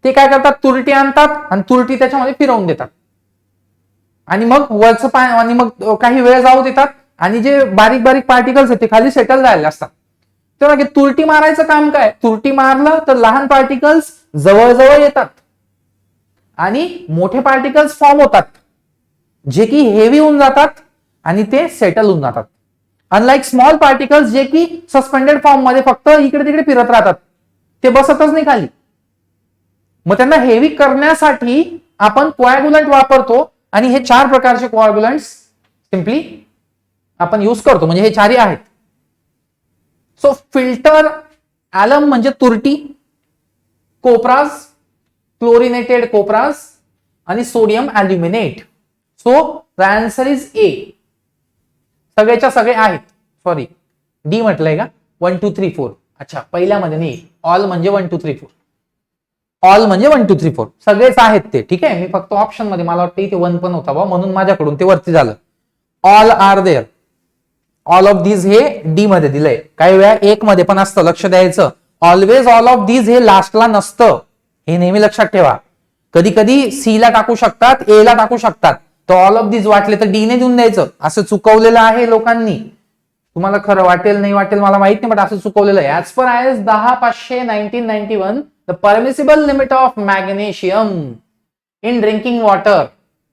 ते काय करतात, तुरटी आणतात आणि तुरटी त्याच्यामध्ये फिरवून देतात आणि मग वरचं पाणी आणि मग काही वेळ जाऊ देतात आणि जे बारीक बारीक पार्टिकल्स आहेत ते खाली सेटल झालेले असतात. तेव्हा तुरटी मारायचं काम काय, तुरटी मारलं तर लहान पार्टिकल्स जवळजवळ येतात आणि मोठे पार्टिकल्स फॉर्म होतात जे की हेवी होऊन जातात आणि ते सेटल होऊन जातात. अनलाइक स्मॉल पार्टिकल्स जे की सस्पेंडेड फॉर्म मध्ये फक्त इकडे तिकडे फिरत राहतात, ते बसतच नाही खाली. मग त्यांना हेवी करण्यासाठी आपण कोॲग्युलंट वापरतो आणि हे 4 प्रकारचे कोॲग्युलंट्स सिम्पली आपण यूज करतो, म्हणजे हे 4 आहेत. सो फिल्टर, ॲलम म्हणजे तुरटी, कोपराज क्लोरिनेटेड कोपराज आणि sodium aluminate. So the answer is A. सगळेच्या सगळे आहेत. सॉरी डी म्हटलंय का, 1 2 3 4. अच्छा, पहिल्यामध्ये नाही, ऑल म्हणजे 1 2 3 4. ऑल म्हणजे 1 2 3 4 सगळेच आहेत ते. ठीक आहे, मी फक्त ऑप्शन मध्ये मला वाटतं इथे 1 पण होता बा, म्हणून माझ्याकडून ते वरती झालं. All are there. All of these हे डी मध्ये दिलंय. काही वेळा 1 मध्ये पण असतं, लक्ष द्यायचं. ऑलवेज ऑल ऑफ दीज हे लास्टला नसतं, हे नेहमी लक्षात ठेवा. कधी कधी सी ला टाकू शकतात, ए ला टाकू शकतात, तर ऑल ऑफ दीज वाटले तर डी ने देऊन द्यायचं. असं चुकवलेलं आहे लोकांनी. तुम्हाला खरं वाटेल नाही वाटेल मला माहित नाही, बट असं चुकवलेलं आहे. As per I S 10/500 1991 the permissible limit of magnesium in drinking water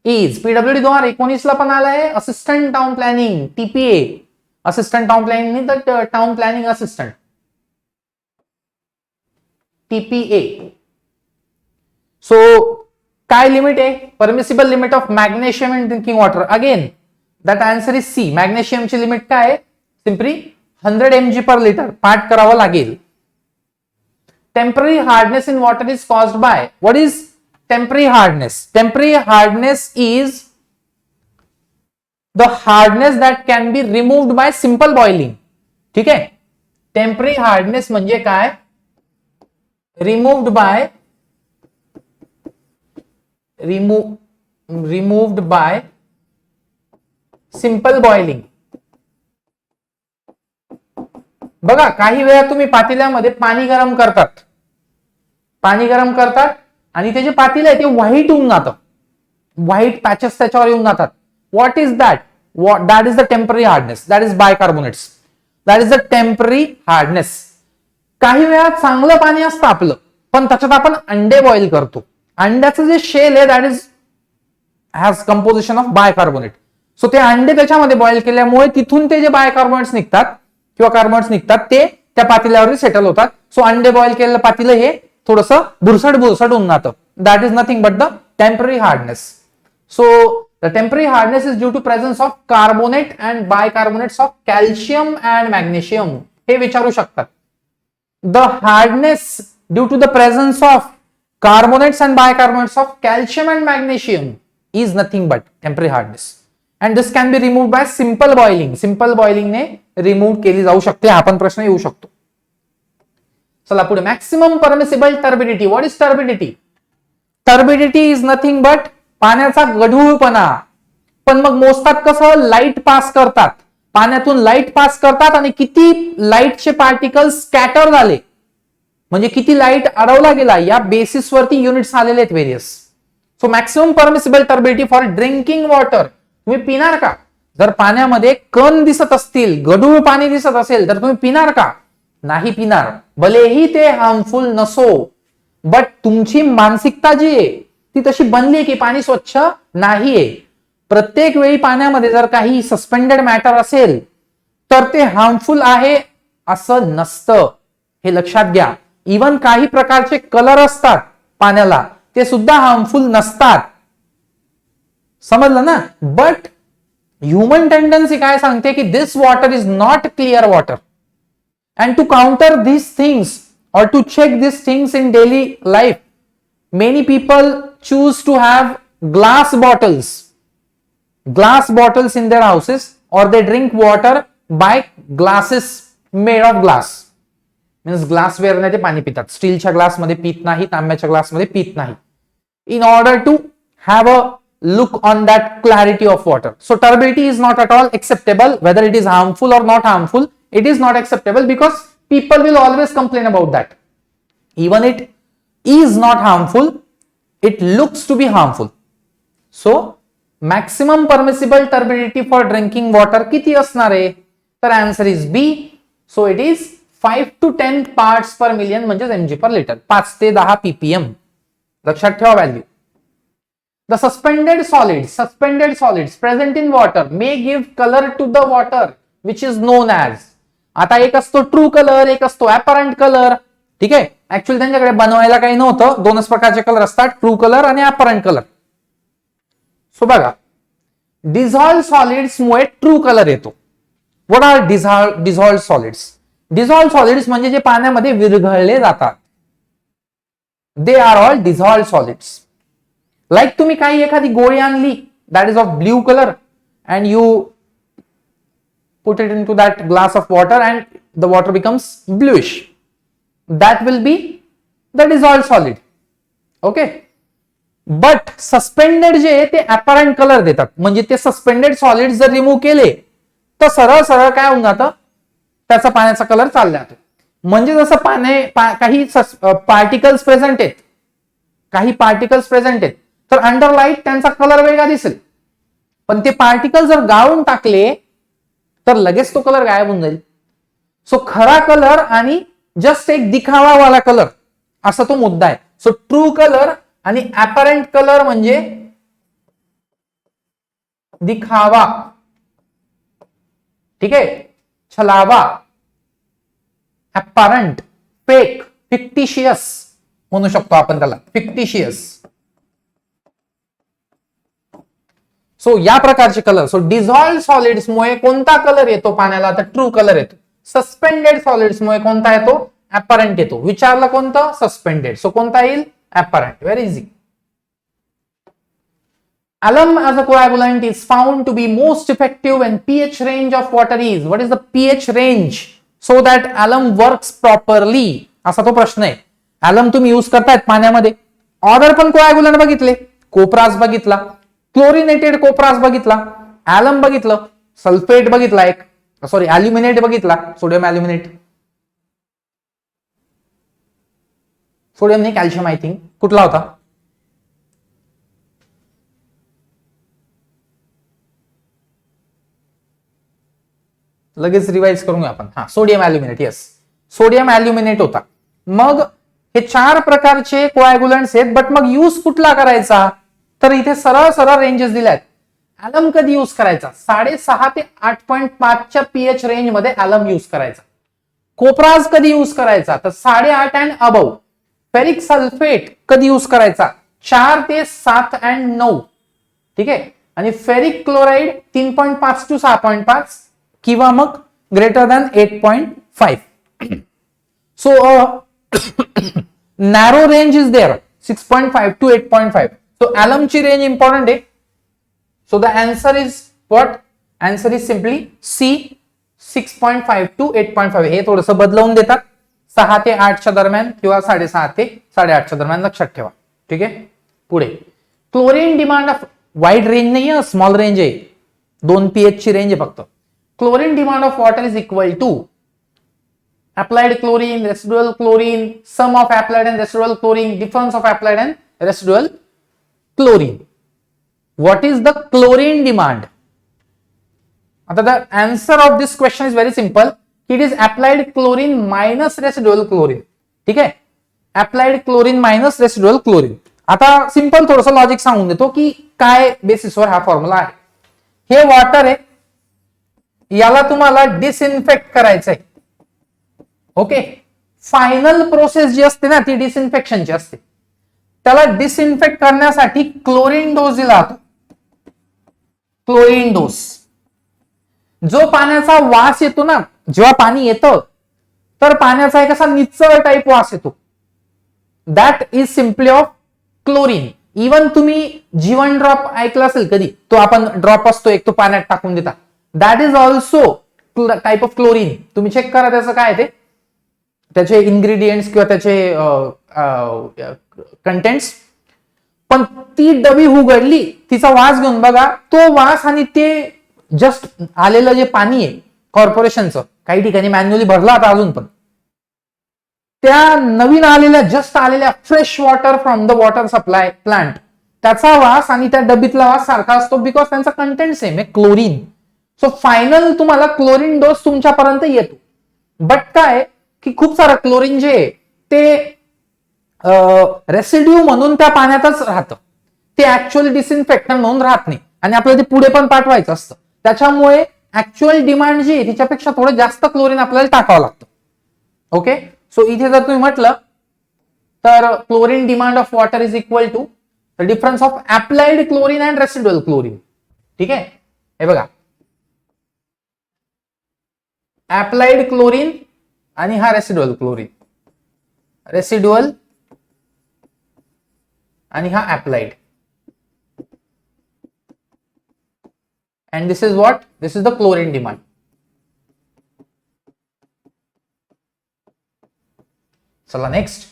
is PWD 2019 ला पण आलाय. Assistant town planning, TPA, assistant town planning नाही तर town planning assistant, TPA. So काय लिमिट आहे, permissible limit of magnesium in drinking water. Again that answer is C. मॅग्नेशियमची limit काय आहे, सिम्पली 100 mg पर लिटर. पाठ करावं लागेल. Temporary hardness in water is caused by, what is temporary hardness? Temporary hardness is the hardness that can be removed by simple boiling. ठीक है, temporary hardness म्हणजे काय, removed by simple boiling. बघा, काही वेळा तुम्ही पातेल्यामध्ये पाणी गरम करतात आणि ते जे पातेलं आहे ते व्हाईट होऊन जातं, व्हाईट पॅचेस त्याच्यावर येऊन जातात. What is that? That is the temporary hardness. That is bicarbonates. That is the temporary hardness. काही वेळा चांगलं पाणी असतं आपलं, पण त्याच्यात आपण अंडे बॉईल करतो. अंड्याचं जे शेल आहे that is has composition of bicarbonate. So ते अंडे त्याच्यामध्ये बॉईल केल्यामुळे तिथून ते जे बायकार्बोनेट्स निघतात किंवा कार्बोनेट्स निघतात ते त्या पातेल्यावर सेटल होतात. सो अंडे बॉईल केलेलं पातेलं हे थोडंसं बुरसट होऊन जातं. That is nothing but the temporary hardness. So the temporary hardness is due to presence of carbonate and bicarbonates of calcium and magnesium. हे विचारू शकतात. The hardness due to the presence of carbonates and bicarbonates of calcium and magnesium is nothing but temporary hardness. And this can be removed by simple boiling. Simple बॉइलिंगने remove केली जाऊ शकते. हा पण प्रश्न येऊ शकतो. चला पुढे. Maximum permissible turbidity. What is turbidity? Turbidity is nothing but पाण्याचा गढूळपणा. पण मग मोजतात कसं, लाईट पास करतात, पाण्यातून लाईट पास करतात आणि किती लाईटचे पार्टिकल्स स्कॅटर झाले, म्हणजे किती लाईट अडवला गेला, या बेसिसवरती युनिट्स आलेले आहेत various. So maximum permissible turbidity for drinking water. तुम्ही पिणार का? जर पाण्यामध्ये कण दिसत असतील, गढूळ पाणी दिसत असेल तर तुम्ही पिणार का? नाही पिणार, भलेही ते हार्मफुल नसो. बट तुमची मानसिकता जी आहे ती तशी बनली की पाणी स्वच्छ नाहीये. प्रत्येक वेळी पाण्यामध्ये जर काही सस्पेंडेड मॅटर असेल तर ते हार्मफुल आहे असं नसतं, हे लक्षात घ्या. इवन काही प्रकारचे कलर असतात पाण्याला, ते सुद्धा हार्मफुल नसतात. समजलं ना? बट ह्युमन टेंडन्सी काय सांगते की this water is not clear water. And to counter this things or to check these things in daily life, many people choose to have glass bottles in their houses, or they drink water by glasses made of glass. Means glassware ने ते पाणी पितात, स्टीलच्या glass मध्ये पित नाही, तांब्याच्या glass मध्ये पित नाही, in order to have a look on that clarity of water. So turbidity is not at all acceptable. Whether it is harmful or not harmful, it is not acceptable because people will always complain about that. Even it is not harmful, it looks to be harmful. So maximum permissible turbidity for drinking water किती असणार आहे? तर answer is B. So it is 5 to 10 parts per million म्हणजे mg per liter. 5 ते 10 ppm. लक्षात ठेवा value. The suspended solids present in water may give color to the water which is known as. आता एक असतो true colour, एक असतो apparent colour. ठीक आहे, ऍक्च्युअली त्यांच्याकडे बनवायला काही नव्हतं, दोनच प्रकारचे कलर असतात, ट्रू कलर आणि अपरंट कलर. सो बघा, डिझॉल्व्ड सॉलिड्स मुळे ट्रू कलर येतो. What are dissolved solids? Dissolved solids म्हणजे जे पाण्यामध्ये विरघळले जातात, they are all dissolved solids. Like तुम्ही काही एखादी गोळी आणली that is of blue colour and you put it into that glass of water and the water becomes bluish. That will be the dissolved solid. Okay. But suspended जे ते apparent color देतात. म्हणजे ते suspended solids जर remove केले तर सरळ सरळ काय होऊन जातं, त्याचा पाण्याचा कलर चालला जातो. म्हणजे जसं काही पार्टिकल्स प्रेझेंट आहेत, तर अंडर लाईट त्यांचा कलर वेगळा दिसेल, पण ते पार्टिकल जर गाळून टाकले तर लगेच तो कलर गायब होऊन जाईल. सो खरा कलर आणि जस्ट एक दिखावा वाला कलर असा तो मुद्दा आहे. सो ट्रू कलर आणि अपॅरंट कलर म्हणजे दिखावा, ठीक आहे, छलावा. अपॅरंट, फेक, फिक्टिशियस म्हणू शकतो आपण त्याला, फिक्टिशियस. सो या प्रकारचे कलर. सो डिझॉल्व्ड सॉलिड्स मुळे कोणता कलर येतो पाण्याला? तर ट्रू कलर येतो. सस्पेंडेड सॉलिड्स मुळे कोणता येतो? अपॅरंट येतो. विचारलं कोणतं? सस्पेंडेड. सो कोणता येईल? Apparent. Very easy. Alum as a coagulant is found to be most effective when pH range of water is. What is the pH range so that alum works properly? असा तो प्रश्न आहे. alum तुम्ही use करतायत पाण्यामध्ये. Other पण कोएगुलंट बघितले, कोप्रास बघितला, क्लोरिनेटेड कोप्रास बघितला, ॲलम बघितलं, सल्फेट बघितला, एक सॉरी अल्युमिनेट बघितला, सोडियम अल्युमिनेट, सोडियम नाही कॅल्शियम, आय थिंक कुठला होता? लगेच रिवाइज करूया आपण. हा, sodium aluminate. Yes, sodium aluminate होता. मग हे 4 प्रकारचे कोएगुलंट्स आहेत, बट मग यूज कुठला करायचा? तर इथे सरळ सरळ रेंजेस दिल्यात. ॲलम कधी यूज करायचा? 6.5 ते 8.5च्या पीएच रेंज मध्ये ॲलम यूज करायचा. कोप्राज कधी यूज करायचा? तर 8.5 अँड अबव. फेरिक सल्फेट कधी यूज करायचा? 4 ते 7 अँड 9. ठीक आहे. आणि फेरिक क्लोराइड 3.5 टू 6.5 किंवा मग greater than 8.5. So narrow range is there, 6.5 to 8.5. So alum ची रेंज इंपॉर्टंट आहे. So the answer is what? Answer is simply C, 6.5 to 8.5. हे थोडंसं बदलवून देतात, 6 ते 8च्या दरम्यान किंवा 6.5 ते 8.5च्या दरम्यान, लक्षात ठेवा. ठीक आहे. पुढे chlorine demand of, wide range नाही आहे, स्मॉल रेंज आहे, 2 pH ची रेंज आहे फक्त. Chlorine demand of water is equal to applied chlorine, residual chlorine, sum of applied and residual chlorine, difference of applied and residual chlorine. What is the chlorine demand? The answer of this question is very simple. It is applied chlorine minus residual chlorine. ठीक आहे, applied chlorine minus residual chlorine. आता simple थोडंसं logic सांगून देतो की काय बेसिसवर हा फॉर्म्युला आहे. हे वॉटर आहे, याला तुम्हाला डिसइन्फेक्ट करायचं आहे. ओके, फायनल प्रोसेस जी असते ना ती डिसइन्फेक्शनची असते. त्याला डिसइन्फेक्ट करण्यासाठी क्लोरीन डोस दिला जातो. क्लोरीन डोस जो पाण्याचा वास येतो ना जेव्हा पाणी येतं, तर पाण्याचा एक असा निचळ टाईप वास येतो. That is simply of chlorine. Even तुम्ही जीवन ड्रॉप ऐकला असेल कधी, तो आपण ड्रॉप असतो एक, तो पाण्यात टाकून देता, that is also type of chlorine. तुम्ही चेक करा त्याचं काय ते, त्याचे इन्ग्रेडियंट्स किंवा त्याचे कंटेंट्स. पण ती डबी उघडली, तिचा वास घेऊन बघा, तो वास आणि ते जस्ट आलेलं जे पाणी आहे कॉर्पोरेशनचं, काही ठिकाणी मॅन्युअली भरला आता अजून पण, त्या नवीन आलेल्या जस्ट आलेल्या fresh water from the water supply plant, त्याचा वास आणि त्या डबीतला वास सारखा असतो, बिकॉज त्यांचा कंटेंट सेम आहे, क्लोरीन. सो फायनल तुम्हाला क्लोरीन डोस तुमच्यापर्यंत येतो. बट काय की खूप सारं क्लोरीन जे आहे ते रेसिड्यू म्हणून त्या पाण्यातच राहतं, ते ऍक्च्युअली डिसइन्फेक्टंट म्हणून राहत नाही, आणि आपल्याला ते पुढे पण पाठवायचं असतं. त्याच्यामुळे ऍक्च्युअल डिमांड जी आहे तिच्यापेक्षा थोडं जास्त क्लोरीन आपल्याला टाकावं लागतं. ओके, सो इथे जर तुम्ही म्हटलं तर chlorine demand of water is equal to the difference of applied chlorine and residual chlorine. ठीक आहे, हे बघा, अप्लाइड क्लोरीन आणि हा रेसिड्युअल क्लोरीन, रेसिड्युअल आणि हा applied, and this is what? This is the chlorine demand. चला next.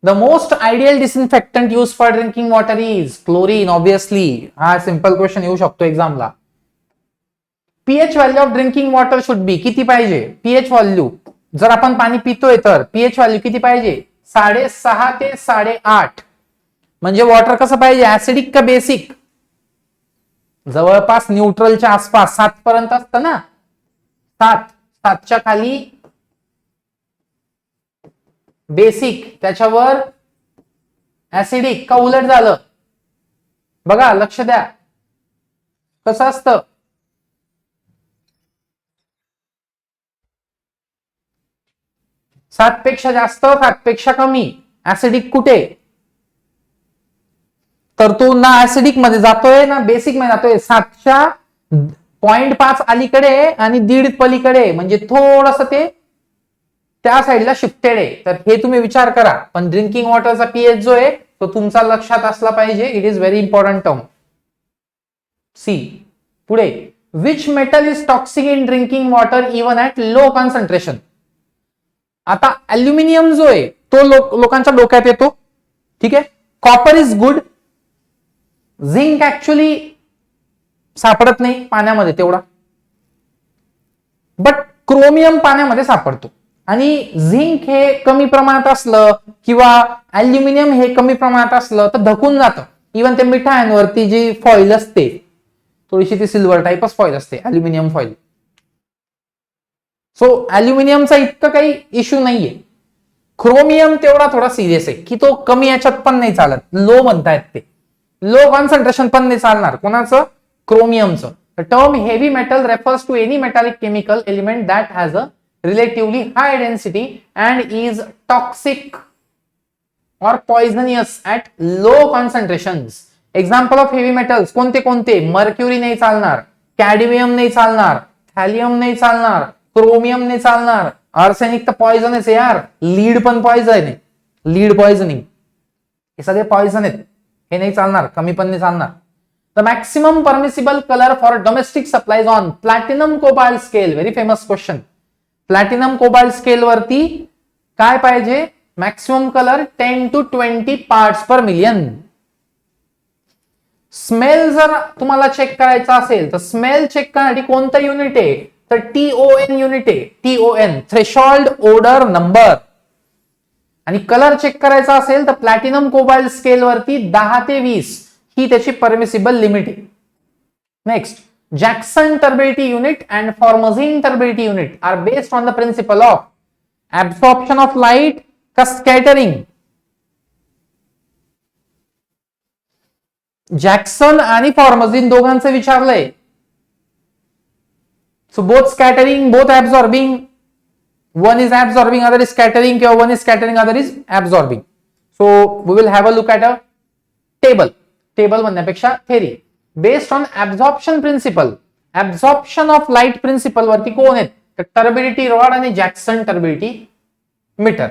The most ideal disinfectant used for drinking water is chlorine, obviously. हा सिंपल क्वेश्चन येऊ शकतो एक्झामला. pH value of drinking water should be, किती पाहिजे pH value? जर आपण पाणी पितोय तर pH व्हॅल्यू किती पाहिजे? 6.5 ते 8.5. म्हणजे वॉटर कसं पाहिजे, ऍसिडिक का बेसिक? जवळपास न्यूट्रलच्या आसपास 7 पर्यंत असतं ना, 7च्या खाली बेसिक, त्याच्यावर ऍसिडिक का उलट झालं? बघा, लक्ष द्या कसं असतं. सात पेक्षा जास्त, 7 पेक्षा कमी, ऍसिडिक कुठे? तर तो ना ऍसिडिक मध्ये जातोय ना बेसिक मध्ये जातोय. 7च्या 0.5 अलीकडे आणि 1.5 पलीकडे, म्हणजे थोडस ते त्या साईडला शिफ्टेड आहे. तर हे तुम्ही विचार करा. पण ड्रिंकिंग वॉटरचा पीएच जो आहे तो तुमचा लक्षात असला पाहिजे. It is very important term. See पुढे, which metal is toxic in drinking water even at low concentration? आता अल्युमिनियम जो आहे तो लोकांच्या डोक्यात येतो. ठीक आहे, copper is good, zinc actually सापडत नाही पाण्यामध्ये तेवढा, बट क्रोमियम पाण्यामध्ये सापडतो. आणि झिंक हे कमी प्रमाणात असलं किंवा अल्युमिनियम हे कमी प्रमाणात असलं तर धकून जातं. इव्हन ते मिठायांवरती जी फॉईल असते थोडीशी ती सिल्वर टाईपच फॉईल असते, अल्युमिनियम फॉईल. सो अल्युमिनियमचा इतकं काही इश्यू नाहीये. क्रोमियम तेवढा थोडा सिरियस आहे की तो कमी याच्यात पण नाही चालत. लो म्हणतायत ते, लो कॉन्सन्ट्रेशन पण नाही चालणार. कोणाचं? क्रोमियमचं. The term heavy metal refers to any metallic chemical element that has a relatively high density and is toxic or poisonous at low concentrations. Example of heavy metals कोणते कोणते? Mercury नाही चालणार, cadmium नाही चालणार, थॅलियम नाही चालणार, क्रोमियम नाही चालणार, आर्सेनिक तर पॉइझनच आहे यार, लीड पण पॉइझन आहे, लीड पॉइझनिंग, हे सगळे पॉइझन आहेत, हे नाही चालणार, कमी पण नाही चालणार. The maximum permissible color for domestic supplies on platinum cobalt scale, very famous question. Platinum cobalt scale वरती काय पाहिजे? Maximum colour 10 to 20 parts per million. Smell जर तुम्हाला चेक करायचा असेल तर स्मेल चेक करण्यासाठी कोणतं युनिट आहे? तर TON युनिट आहे. TON, threshold odour number. आणि कलर चेक करायचा असेल तर प्लॅटिनम कोबाल्ट स्केल वरती 10 ते 20 ही त्याची परमिसिबल लिमिट आहे. Next, Jackson turbidity unit and formazin turbidity unit are based on the principle of absorption of light का स्कॅटरिंग? जॅक्सन आणि फॉर्मझिन दोघांचं विचारलंय. So both scattering, both absorbing, one is absorbing, other is scattering, किंवा one is scattering, other is absorbing. So we will have a look at a table. Table म्हणण्यापेक्षा theory. Based on absorption principle. Absorption of light principle वरती कोण आहेत? तर turbidity rod आणि Jackson turbidity meter.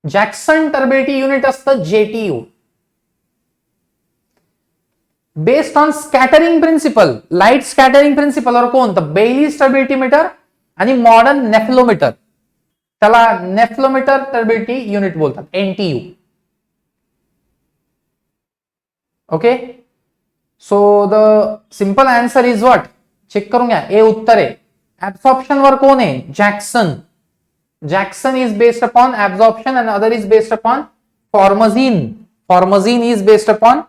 Jackson turbidity unit असतं JTU. Based on scattering principle, light scattering principle वर कोण? तर बेलीज टर्बिडिटी मीटर आणि मॉडर्न नेफ्लोमीटर. त्याला नेफ्लोमीटर टर्बिडिटी युनिट बोलतात, NTU. Okay, so the simple answer is what? Check करून घ्या, A उत्तर आहे. ऍब्सॉर्प्शन वर कोण आहे? Jackson. Jackson is based upon absorption and other is based upon Formazine. Formazine is based upon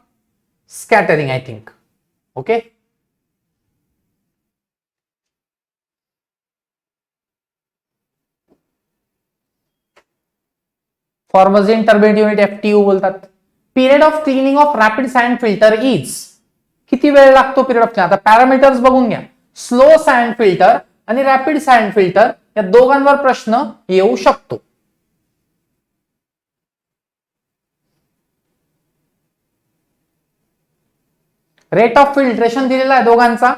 scattering, I think. Okay. Formazine turbidity unit FTU बोलतात. Period of cleaning of rapid sand filter is. किती वेळ लागतो period of cleaning? आता parameters बघून घ्या. Slow sand filter आणि rapid sand filter या दोघांवर प्रश्न येऊ शकतो. रेट ऑफ फिल्ट्रेशन दिलेला आहे दोघांचा.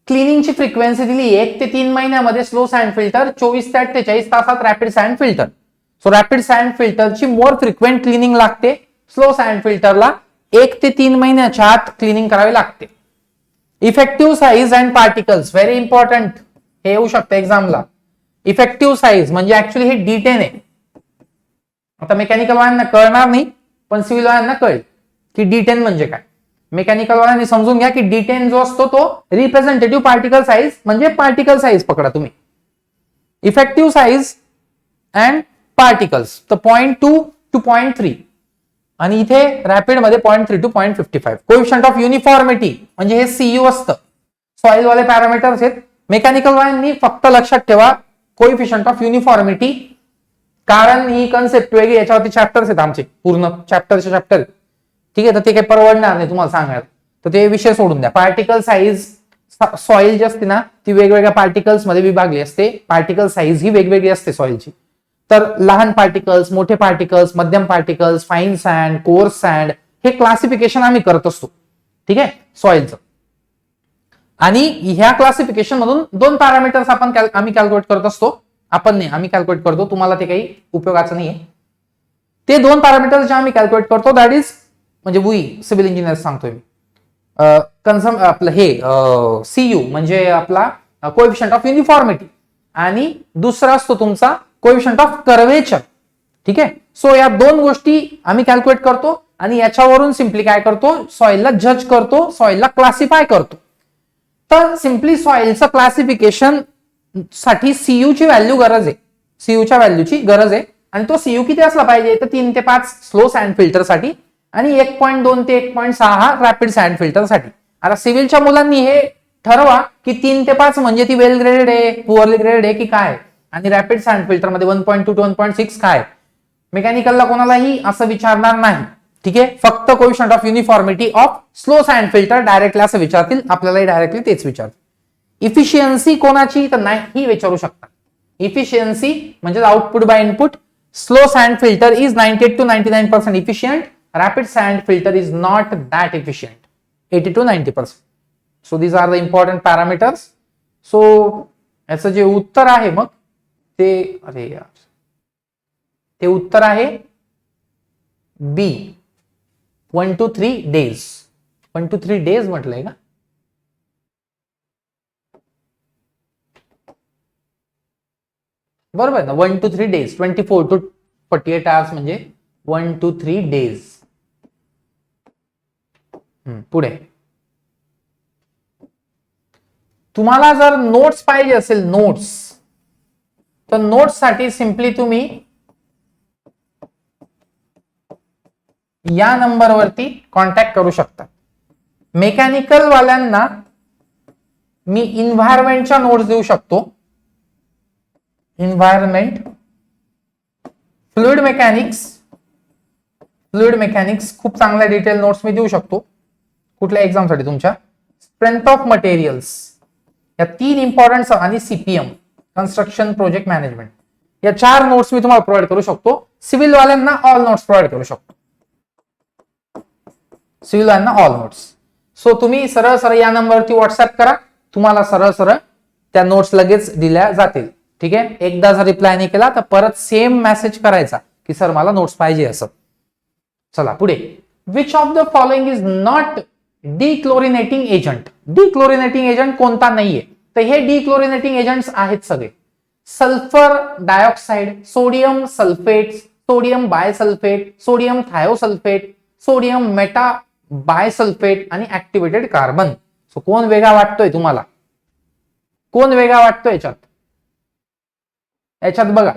क्लिनिंगची फ्रिक्वेन्सी दिली 1 ते 3 महिन्यामध्ये स्लो सँड फिल्टर, 24 ते 48 तासात rapid sand filter. So rapid sand फिल्टरची मोर फ्रिक्वेंट क्लिनिंग लागते. स्लो सँड फिल्टरला 1 ते 3 महिन्याच्या आत क्लिनिंग करावी लागते. Effective size and particles, very important, हे येऊ शकतं एक्झामला. इफेक्टिव्ह साईज म्हणजे ऍक्च्युअली हे D10 आहे. आता मेकॅनिकल वाल्यांना कळणार नाही, पण सिव्हिल वाल्यांना कळेल की D10 म्हणजे काय. मेकॅनिकल वाल्यांनी समजून घ्या की D10 जो असतो तो रिप्रेझेंटेटिव्ह पार्टिकल साईज म्हणजे पार्टिकल साईज पकडा तुम्ही. इफेक्टिव्ह साईज अँड पार्टिकल्स तर 0.2 to 0.3 आणि इथे रॅपिड मध्ये 0.3 to 0.55. कोएफिशिएंट ऑफ युनिफॉर्मिटी म्हणजे हे CU असतं. सॉइल वाले पॅरामीटर्स आहेत. मेकॅनिकल वाल्यांनी फक्त लक्षात ठेवा कोएफिशिएंट ऑफ युनिफॉर्मिटी, कारण ही कन्सेप्ट वेगळी, याच्यावरती चॅप्टर्स आहेत आमचे, पूर्ण चॅप्टर. ठीक आहे, तर ते काही परवडणार नाही तुम्हाला सांगायला, तर ते विषय सोडून द्या. पार्टिकल साईज, सॉइल जी असते ना ती वेगवेगळ्या पार्टिकल्स मध्ये विभागली असते. पार्टिकल साईज ही वेगवेगळी असते सॉइलची. तर लहान पार्टिकल्स, मोठे पार्टिकल्स, मध्यम particles, fine sand, coarse sand, हे क्लासिफिकेशन आम्ही करत असतो. ठीक आहे, सॉइलचं. आणि ह्या क्लासिफिकेशन मधून 2 पॅरामीटर्स आम्ही कॅल्क्युलेट करत असतो. आपण नाही, आम्ही कॅल्क्युलेट करतो, तुम्हाला ते काही उपयोगाचं नाहीये. ते 2 पॅरामीटर्स जे आम्ही कॅल्क्युलेट करतो दॅट इज म्हणजे वी सिव्हिल इंजिनियर सांगतोय मी. आपलं हे CU म्हणजे आपला कोएफिशिएंट ऑफ युनिफॉर्मिटी आणि दुसरा असतो तुमचा कोएफिशिएंट ऑफ कर्वेचर. ठीक आहे, सो या 2 गोष्टी आम्ही कॅल्क्युलेट करतो आणि याच्यावरून सिम्पली काय करतो? सॉइलला जज करतो, सॉइलला क्लासिफाय करतो. तर सिम्पली सॉइलचं क्लासिफिकेशन साठी CU ची व्हॅल्यू गरज आहे. CU च्या व्हॅल्यूची गरज आहे आणि तो CU किती असला पाहिजे? तर 3 ते 5 स्लो सँड फिल्टर साठी आणि 1.2 ते 1.6 हा रॅपिड सँड फिल्टर साठी. आता सिव्हिलच्या मुलांनी हे ठरवा की 3 ते 5 म्हणजे ती वेल ग्रेडेड आहे, पुअरली ग्रेडेड आहे की काय, आणि रॅपिड सँड फिल्टर मध्ये 1.2 to 1.6 काय. मेकॅनिकलला कोणालाही असं विचारणार नाही. ठीक आहे, फक्त coefficient of uniformity of slow sand filter directly असं विचारतील, आपल्यालाही डायरेक्टली तेच विचारतील. इफिशियन्सी कोणाची? तर नाही विचारू शकता. इफिशियन्सी म्हणजे output by input. Slow sand filter is 98 to 99% efficient. Rapid sand filter is not that efficient, 80 to 90%. So these are the important parameters. So याचं जे उत्तर आहे मग ते, अरे यार, ते उत्तर आहे B, 1 to 3 days. 1 to 3 days म्हटलंय का? बरोबर आहे ना, 1 to 3 days, 24 to 48 hours म्हणजे 1 to 3 days. पुढे तुम्हाला जर नोट्स पाहिजे असेल, नोट्स, तर नोट्स साठी सिंपली तुम्ही या नंबरवरती कॉन्टॅक्ट करू शकता. मेकॅनिकल वाल्यांना मी इन्व्हायरमेंटच्या नोट्स देऊ शकतो. इन्व्हायरमेंट, फ्लुइड मेकॅनिक्स खूप चांगल्या डिटेल नोट्स मी देऊ शकतो कुठल्या एक्झाम साठी तुमच्या. स्ट्रेंथ ऑफ मटेरियल्स, या 3 इम्पॉर्टंट, आणि CPM कन्स्ट्रक्शन प्रोजेक्ट मॅनेजमेंट, या 4 नोट्स मी तुम्हाला प्रोव्हाइड करू शकतो. सिव्हिल वाल्यांना ऑल नोट्स प्रोव्हाइड करू शकतो. सिव्हिल लॉ यांना ऑल नोट्स. सो तुम्ही सरळ सरळ या नंबरवरती व्हॉट्सअप करा, तुम्हाला सरळ सरळ त्या नोट्स लगेच दिल्या जातील. ठीक आहे, एकदा जर रिप्लाय नाही केला तर परत सेम मेसेज करायचा की सर मला नोट्स पाहिजे असं. चला पुढे. Which of the following is not dechlorinating agent. Dechlorinating agent कोणता नाहीये, तर हे डिक्लोरिनेटिंग एजंट्स आहेत सगळे. Sulphur dioxide, sodium sulphate, sodium bisulphate, sodium thiosulphate, sodium meta bisulphate आणि ऍक्टिव्हेटेड कार्बन. सो कोण वेगळा वाटतोय तुम्हाला, कोण वेगळा वाटतोय याच्यात? याच्यात बघा,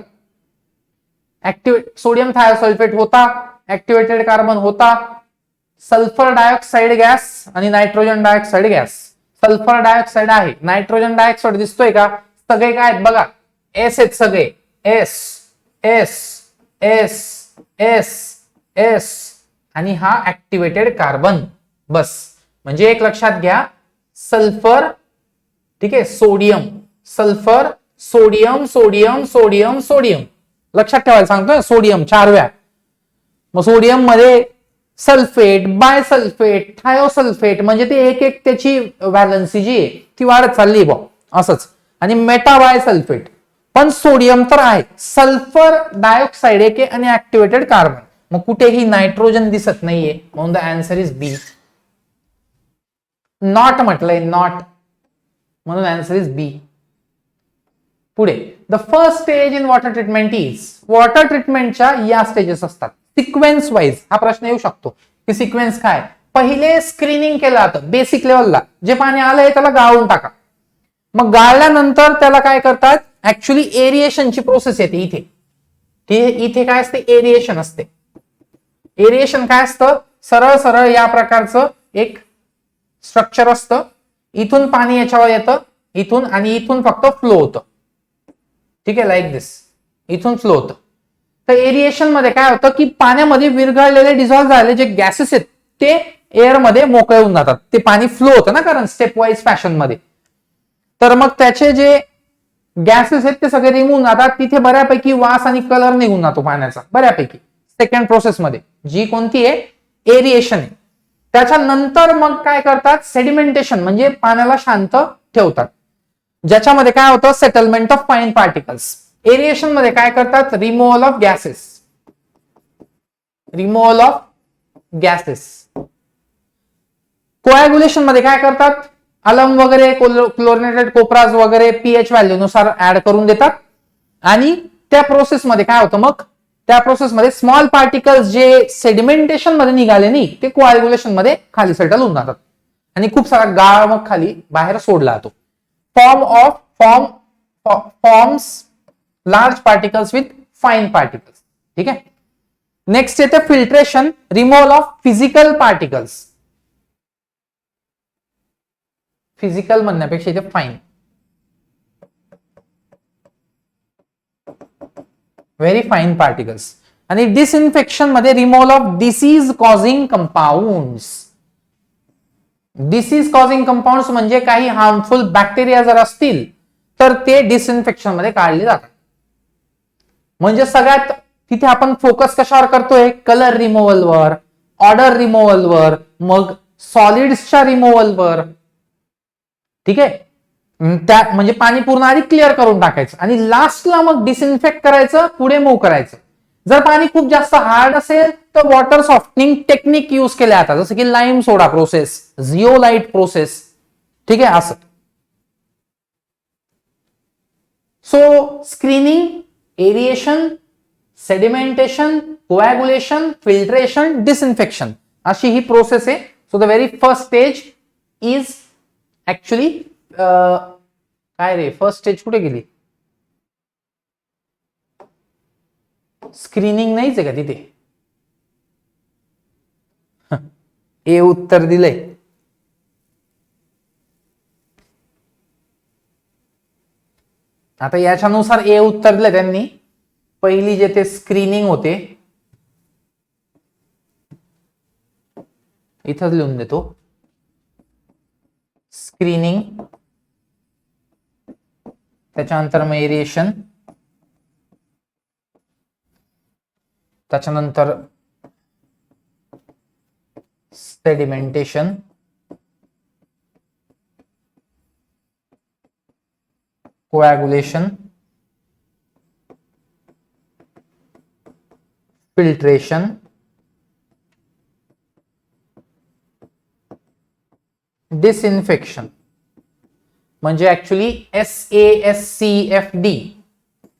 सोडियम थायोसल्फेट होता, ऍक्टिव्हेटेड कार्बन होता, सल्फर डायऑक्साइड गॅस आणि nitrogen dioxide gas. Sulphur dioxide आहे, नायट्रोजन डायऑक्साइड दिसतोय का? सगळे काय आहेत बघा, एस आहेत सगळे, S S S S S आणि हा ऍक्टिव्हेटेड कार्बन. बस, म्हणजे एक लक्षात घ्या, सल्फर, ठीक आहे, sodium, sulphur, sodium sodium sodium sodium. लक्षात ठेवायला सांगतोय, सोडियम 4 वेळा. मग सोडियम मध्ये सल्फेट, बायसल्फेट, थायोसल्फेट, म्हणजे ते एक एक त्याची व्हॅलन्सी जी आहे ती वाढत चालली बा असंच. आणि मेटा बायसल्फेट, पण सोडियम तर आहे. सल्फर डायऑक्साइड एक आहे आणि ऍक्टिव्हेटेड कार्बन. मग कुठेही नायट्रोजन दिसत नाहीये, म्हणून the answer is B. Not म्हटलंय, नॉट, म्हणून आन्सर इज बी. पुढे, the first stage in water treatment is. Water ट्रीटमेंटच्या या स्टेजेस असतात सिक्वेन्स वाईज. हा प्रश्न येऊ शकतो की सिक्वेन्स काय. पहिले स्क्रीनिंग केलं जातं बेसिक लेवलला, जे पाणी आलंय त्याला गाळून टाका. मग गाळल्यानंतर त्याला काय करतात, ऍक्च्युली एरिएशनची प्रोसेस येते इथे. इथे काय असते, एरिएशन असते. एरिएशन काय असतं, सरळ सरळ या प्रकारचं एक स्ट्रक्चर असतं. इथून पाणी याच्यावर येतं, इथून, आणि इथून फक्त फ्लो होतं. ठीक आहे, लाईक दिस, इथून फ्लो होतं. तर एरिएशन मध्ये काय होतं की पाण्यामध्ये विरघळलेले, डिझॉल्व्ह झालेले जे गॅसेस आहेत ते एअर मध्ये मोकळे होऊन जातात. ते पाणी फ्लो होतं ना, कारण स्टेप वाईज फॅशन मध्ये. तर मग त्याचे जे गॅसेस आहेत ते सगळे निघून जातात. तिथे बऱ्यापैकी वास आणि कलर निघून जातो पाण्याचा बऱ्यापैकी. सेकंड प्रोसेस मध्ये जी कोणती आहे, एरिएशन आहे. त्याच्यानंतर मग काय करतात, सेडिमेंटेशन, म्हणजे पाण्याला शांत ठेवतात, ज्याच्यामध्ये काय होतं, settlement of fine particles. Aeration मध्ये काय करतात, removal of gases, removal of gases. Coagulation मध्ये काय करतात, अलम वगैरे, क्लोरिनेटेड कोपराज वगैरे पीएच व्हॅल्यू नुसार ऍड करून देतात. आणि त्या प्रोसेसमध्ये काय होतं, मग त्या प्रोसेसमध्ये स्मॉल पार्टिकल्स जे सेडिमेंटेशन मध्ये निघाले नाही ते कोॲग्युलेशन मध्ये खाली सेटल होऊन जातात आणि खूप सारा गाळ मग खाली बाहेर सोडला जातो. Forms large particles with fine particles. ठीक आहे. नेक्स्ट येते filtration, removal of physical particles. Physical म्हणण्यापेक्षा इथे फाईन, व्हेरी फाईन पार्टिकल्स. आणि डिसइन्फेक्शन मध्ये removal of disease causing compounds. Disease causing compounds म्हणजे काही हार्मफुल बॅक्टेरिया जर असतील तर ते डिसइन्फेक्शन मध्ये काढले जातात. म्हणजे सगळ्यात तिथे आपण फोकस कशावर करतोय, कलर रिमूव्हलवर, ऑर्डर रिमूव्हलवर, मग सॉलिड्सच्या रिमूव्हलवर. ठीक आहे, त्या म्हणजे पाणी पूर्ण आधी क्लिअर करून टाकायचं आणि लास्टला मग डिसइन्फेक्ट करायचं, पुढे मूव्ह करायचं. जर पाणी खूप जास्त हार्ड असेल तर वॉटर सॉफ्टनिंग टेक्निक यूज केल्या जातात, जसं की लाईम सोडा प्रोसेस, झिओलाइट प्रोसेस. ठीक आहे, असं. So screening, aeration, sedimentation, coagulation, filtration, disinfection अशी ही प्रोसेस आहे. So the very first stage is actually काय रे, फर्स्ट स्टेज कुठे गेली, स्क्रीनिंग नाहीच आहे का तिथे? ए उत्तर दिलंय. आता याच्यानुसार ए उत्तर दिलं त्यांनी. पहिली जे ते स्क्रीनिंग होते, इथंच लिहून देतो, स्क्रीनिंग, त्याच्यानंतर मग एरिएशन, त्याच्यानंतर सेडिमेंटेशन, कोएगुलेशन, फिल्ट्रेशन, डिसइन्फेक्शन, म्हणजे ऍक्च्युली SASCFD,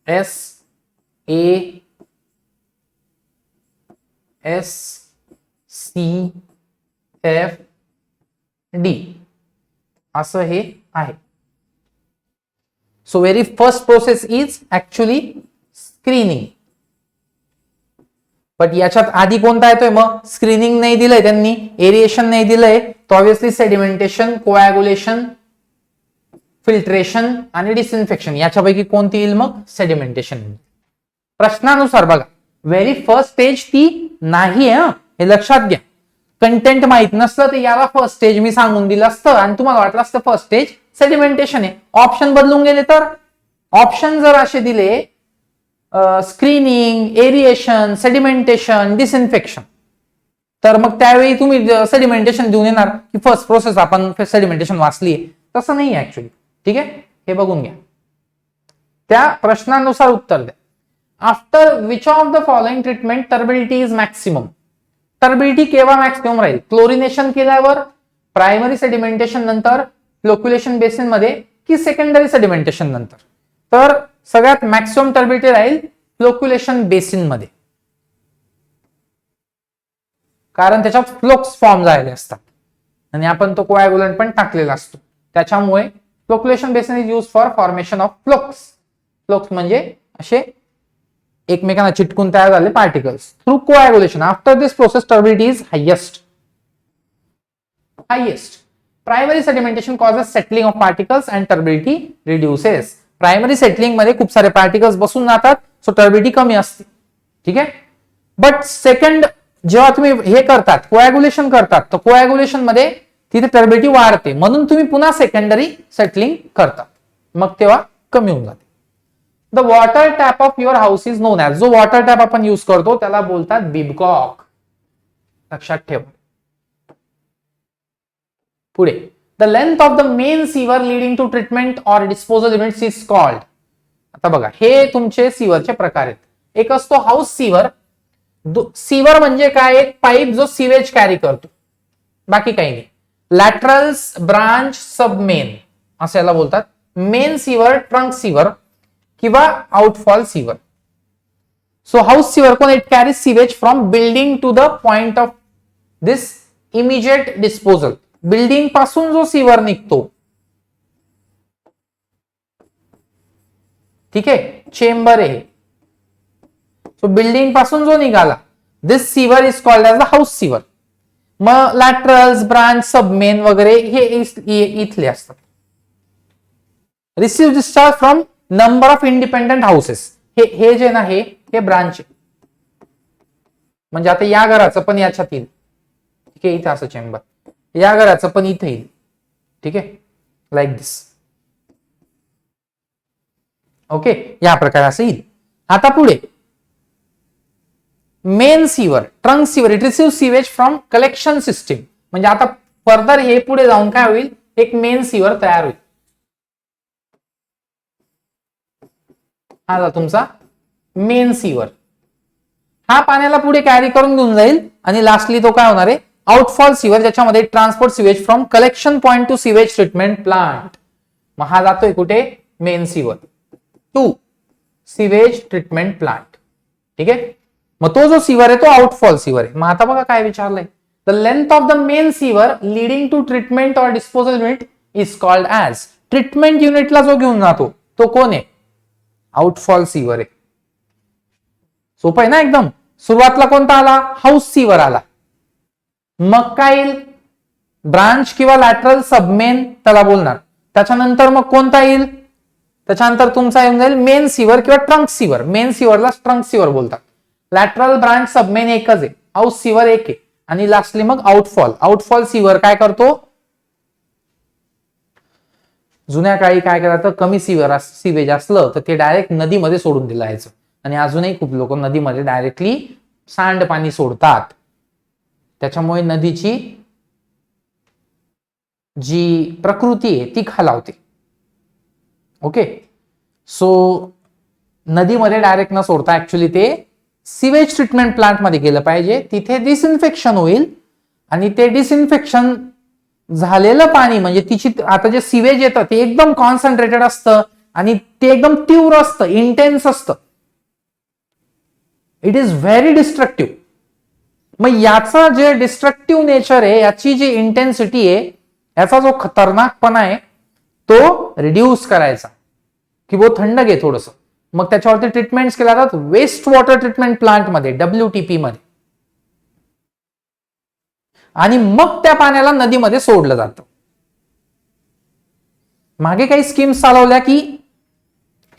SASCFD असं हे आहे. So very first process is actually screening. But याच्यात आधी कोणता येतोय मग? स्क्रीनिंग नाही दिलंय त्यांनी, एरिएशन नाही दिलंय, तो ऑब्विसली सेडिमेंटेशन, कोएगुलेशन, फिल्ट्रेशन आणि डिसइन्फेक्शन याच्यापैकी कोणती येईल मग? सेडिमेंटेशन. प्रश्नानुसार बघा, व्हेरी फर्स्ट स्टेज ती नाही आहे, हे लक्षात घ्या. कंटेंट माहित नसलं तर याला फर्स्ट स्टेज मी सांगून दिलं असतं आणि तुम्हाला वाटलं असतं फर्स्ट स्टेज सेडिमेंटेशन आहे. ऑप्शन बदलून गेले तर, ऑप्शन जर असे दिले स्क्रीनिंग, एरिएशन, सेडिमेंटेशन, डिसइन्फेक्शन, तर मग त्यावेळी तुम्ही सेडिमेंटेशन देऊन येणार की फर्स्ट प्रोसेस आपण सेडिमेंटेशन वाचली. तसं नाही ऍक्च्युली. ठीक आहे, हे बघून घ्या. त्या प्रश्नानुसार उत्तर द्या. After which of the following treatment turbidity is maximum? Turbidity केव्हा मॅक्सिमम राहील? क्लोरिनेशन केल्यावर, प्रायमरी सेडिमेंटेशन नंतर, फ्लोक्युलेशन बेसिन मध्ये की सेकंडरी सेडिमेंटेशन नंतर? तर सगळ्यात मॅक्सिमम टर्बिडिटी राहील फ्लोक्युलेशन बेसिन मध्ये, कारण त्याच्यात फ्लोक्स फॉर्म झालेले असतात आणि आपण तो कोएगुलंट पण टाकलेला असतो. त्याच्यामुळे flocculation basin is use for formation of flocs. Flocs म्हणजे असे एकमेकांना चिटकून तयार झाले particles. Through coagulation after this process turbidity is highest. Primary sedimentation causes settling of particles and turbidity reduces. Primary settling मध्ये खूप सारे पार्टिकल्स बसून जातात, सो टर्बिडिटी कमी असते. ठीक आहे. बट सेकंड, जेव्हा तुम्ही हे करतात, कोएगुलेशन करतात, तर कोएगुलेशन मध्ये तिथे टर्बिडिटी वाढते, म्हणून तुम्ही पुन्हा सेकंडरी सेटलिंग करतात, मग तेव्हा कमी होऊन जाते. The water tap of your house is known as. जो वॉटर टॅप आपण युज करतो त्याला बोलतात बिबकॉक. लक्षात ठेवा. पुढे, the length of the main sewer leading to treatment or disposal units is called. आता बघा, हे तुमचे सीवरचे प्रकार आहेत. एक असतो हाऊस सीवर. सीवर म्हणजे काय? एक पाईप जो सिवेज कॅरी करतो, बाकी काही नाही. लॅटरल्स, ब्रांच, सबमेन असं याला बोलतात. मेन सीवर, ट्रंक सीवर किंवा आउटफॉल सीवर. सो हाऊस सीवर कोण? It carries sewage from building to the point of this immediate disposal. Building पासून जो सीवर निघतो, ठीक आहे, चेंबर आहे, सो बिल्डिंग पासून जो निघाला, this sewer is called as the house sewer. मग लॅटरल्स, ब्रांच, सबमेन वगैरे हे इथले असतात. Receive discharge from number of independent houses. हे जे ना, हे ब्रांच आहे. म्हणजे आता या घराचं पण याच्यात येईल, ठीक आहे, इथे असं चेंबर. या घराचं पण इथे येईल, ठीक आहे, लाईक दिस. ओके, या प्रकारे असं येईल. आता पुढे, मेन सीवर, ट्रंक सीवर, it receive sewage from collection system. म्हणजे आता फर्दर हे पुढे जाऊन काय होईल? एक मेन सीवर तयार होईल. हा तुमचा मेन सीवर. हा पाण्याला पुढे कॅरी करून घेऊन जाईल आणि लास्टली तो काय होणार आहे? आउटफॉल सीवर, ज्याच्यामध्ये transport sewage from collection point two sewage treatment plant. मग हा जातोय कुठे? मेन सीवर टू सीवेज ट्रीटमेंट प्लांट. ठीक आहे. मग तो जो सीवर आहे तो आउटफॉल सीवर आहे. मग आता बघा काय विचारलंय, the length of the main sewer leading to treatment or disposal unit is called as. Treatment युनिटला जो घेऊन जातो तो कोण आहे? आउटफॉल सीवर आहे. सोपं आहे ना एकदम. सुरुवातला कोणता आला? हाऊस सीवर आला. मग काय येईल? ब्रांच किंवा लॅटरल सबमेन त्याला बोलणार. त्याच्यानंतर मग कोणता येईल? त्याच्यानंतर तुमचा येऊन जाईल मेन सीवर किंवा ट्रंक सीवर. मेन सीवरला ट्रंक सीवर बोलतात. लॅटरल, ब्रांच, सबमेन एकच आहे. हाऊस सीवर एक आहे. आणि लास्टली मग आउटफॉल. आउटफॉल सीवर काय करतो? जुन्या काळी काय करायचं, कमी सीवेज असलं तर ते डायरेक्ट नदीमध्ये सोडून दिलं जायचं. आणि अजूनही खूप लोक नदीमध्ये डायरेक्टली सांडपाणी सोडतात. त्याच्यामुळे नदीची जी प्रकृती आहे ती खालावते. ओके, सो नदीमध्ये डायरेक्ट न सोडता ऍक्च्युली ते सिवेज ट्रीटमेंट प्लांट मध्ये गेलं पाहिजे. तिथे डिसइन्फेक्शन होईल आणि ते डिसइन्फेक्शन झालेलं पाणी म्हणजे तिची आता जे सिवेज येतं ते एकदम कॉन्सन्ट्रेटेड असतं आणि ते एकदम तीव्र असतं, इंटेन्स असतं. It is very destructive. मग याचं जे डिस्ट्रक्टिव्ह नेचर आहे, याची जी इंटेन्सिटी आहे, याचा जो खतरनाकपणा आहे तो रिड्यूस करायचा की वो थंड घे थोडस. मग त्याच्यावरती ट्रीटमेंट्स केल्या जातात वेस्ट वॉटर ट्रीटमेंट प्लांट मध्ये, WTP मध्ये, आणि मग त्या पाण्याला नदीमध्ये सोडलं जातं. मागे काही स्कीम्स चालवल्या की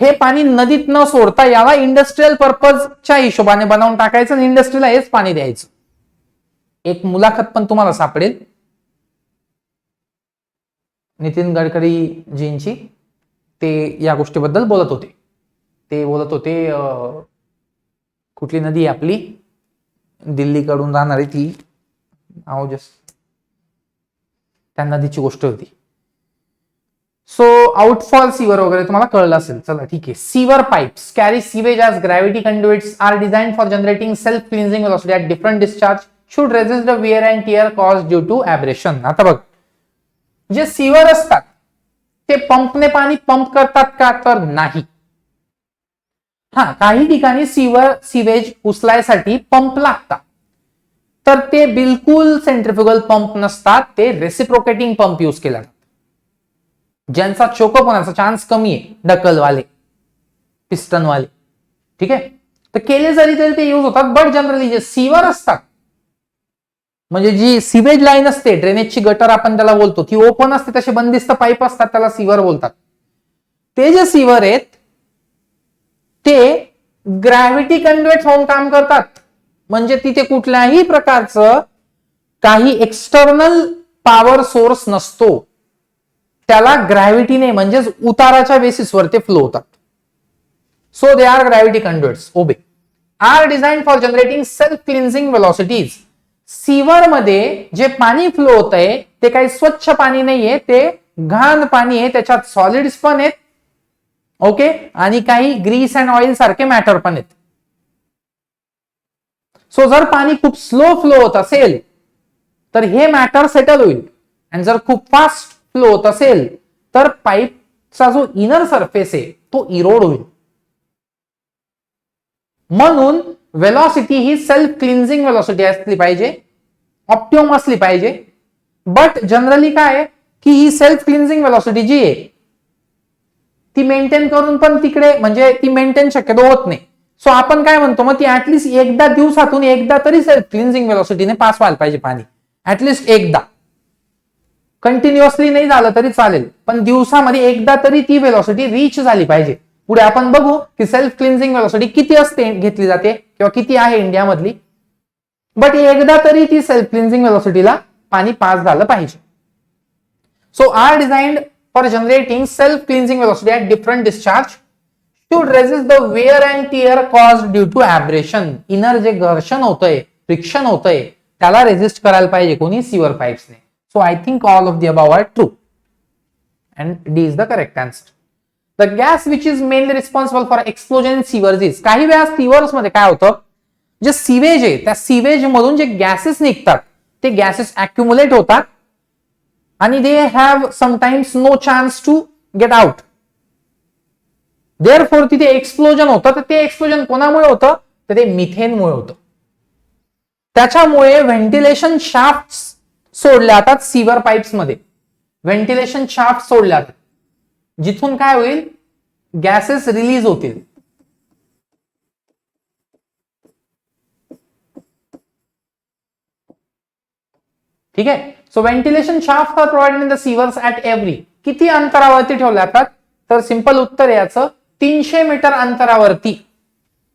हे पाणी नदीत न सोडता याला इंडस्ट्रियल पर्पजच्या हिशोबाने बनवून टाकायचं आणि इंडस्ट्रीला हेच पाणी द्यायचं. एक मुलाखत पण तुम्हाला सापडेल नितीन गडकरी जींची, ते या गोष्टीबद्दल बोलत होते. ते बोलत होते कुठली नदी आहे आपली दिल्लीकडून जाणारी ती, त्या नदीची गोष्ट होती. सो आउटफॉल सीवर वगैरे तुम्हाला कळलं असेल. चला ठीक आहे. Sewer pipes carry sewage as gravity conduits are designed for generating self cleansing velocity at different discharge should resist the wear and tear cause due to abrasion. आता बघ, जे सीवर असतात ते पंपने पाणी पंप करतात का? तर नाही. हा, काही ठिकाणी सीवेज उचलायसाठी पंप लागतात, तर ते बिलकुल सेंट्रिफ्युगल पंप नसतात, ते रेसिप्रोकेटिंग पंप यूज केला जातात, ज्यांचा चोकअप होण्याचा चान्स कमी आहे, ढकलवाले, पिस्टनवाले. ठीक आहे, तर केले जरी तरी ते यूज होतात. बट जनरली जे सीवर असतात, म्हणजे जी सीवेज लाईन असते, ड्रेनेजची गटर आपण त्याला बोलतो, ती ओपन असते, तसे बंदिस्त पाईप असतात, त्याला सीवर बोलतात. ते जे सीवर आहेत ते ग्रॅव्हिटी कन्व्हर्ट होऊन काम करतात. म्हणजे तिथे कुठल्याही प्रकारचं काही एक्सटर्नल पॉवर सोर्स नसतो, त्याला ग्रॅव्हिटीने म्हणजेच उताराच्या बेसिसवर ते फ्लो होतात. So they are gravity conductors. ओबे are design for generating self cleansing velocities. Sewer मध्ये जे पाणी फ्लो होत आहे ते काही स्वच्छ पाणी नाहीये, ते घाण पाणी आहे, त्याच्यात सॉलिड्स पण आहेत. ओके, आणि काही ग्रीस अँड ऑइल सारखे मॅटर पण आहेत. सो जर पाणी खूप स्लो फ्लो होत असेल तर हे मॅटर सेटल होईल, आणि जर खूप फास्ट फ्लो होत असेल तर पाईपचा जो इनर सरफेस आहे तो इरोड होईल. म्हणून वेलॉसिटी ही सेल्फ क्लिन्झिंग वेलॉसिटी असली पाहिजे, ऑप्टिमम असली पाहिजे. बट जनरली काय की ही सेल्फ क्लिन्झिंग वेलॉसिटी जी आहे ती मेंटेन करून पण तिकडे म्हणजे ती मेंटेन शक्यतो होत नाही. सो आपण काय म्हणतो, मग ती ऍटलिस्ट एकदा दिवसातून एकदा तरी सेल्फ क्लिन्झिंग वेलॉसिटीने पास व्हायला पाहिजे पाणी, ऍटलिस्ट एकदा. कंटिन्युअसली नाही झालं तरी चालेल, पण दिवसामध्ये एकदा तरी ती वेलॉसिटी रीच झाली पाहिजे. पुढे आपण बघू की सेल्फ क्लिन्झिंग वेलॉसिटी किती असते, घेतली जाते किंवा किती आहे इंडियामधली. बट एकदा तरी ती सेल्फ क्लिन्झिंग वेलॉसिटीला पाणी पास झालं पाहिजे. So are designed for generating self cleansing velocity at different discharge should resist the wear and tear caused due to abrasion. Inner जे घर्षण होतंय, फ्रिक्शन होतंय, त्याला रेजिस्ट करायला पाहिजे कोणी? सीवर पाईप्सने. So I think all of the above are true and D is the correct answer. The gas which is mainly responsible for explosion in sewers is. काही वेळा सीवर्स मध्ये काय होतं, जे सीवेज आहे त्या सीवेज मधून जे गॅसेस निघतात ते गॅसेस अक्युमुलेट होतात आणि they have sometimes no chance to get out. Therefore तिथे एक्सप्लोजन होतं. तर ते एक्सप्लोजन कोणामुळे होतं? तर ते मिथेनमुळे होतं. त्याच्यामुळे व्हेंटिलेशन शाफ्ट सोडले जातात सीवर पाईप्स मध्ये. व्हेंटिलेशन शाफ्ट सोडले जातात जिथून काय होईल, गॅसेस रिलीज होतील. ठीक आहे. So ventilation shaft are provided in the sewers at every. किती अंतरावरती ठेवले जातात? तर सिंपल उत्तर आहे याचं 300 मीटर अंतरावरती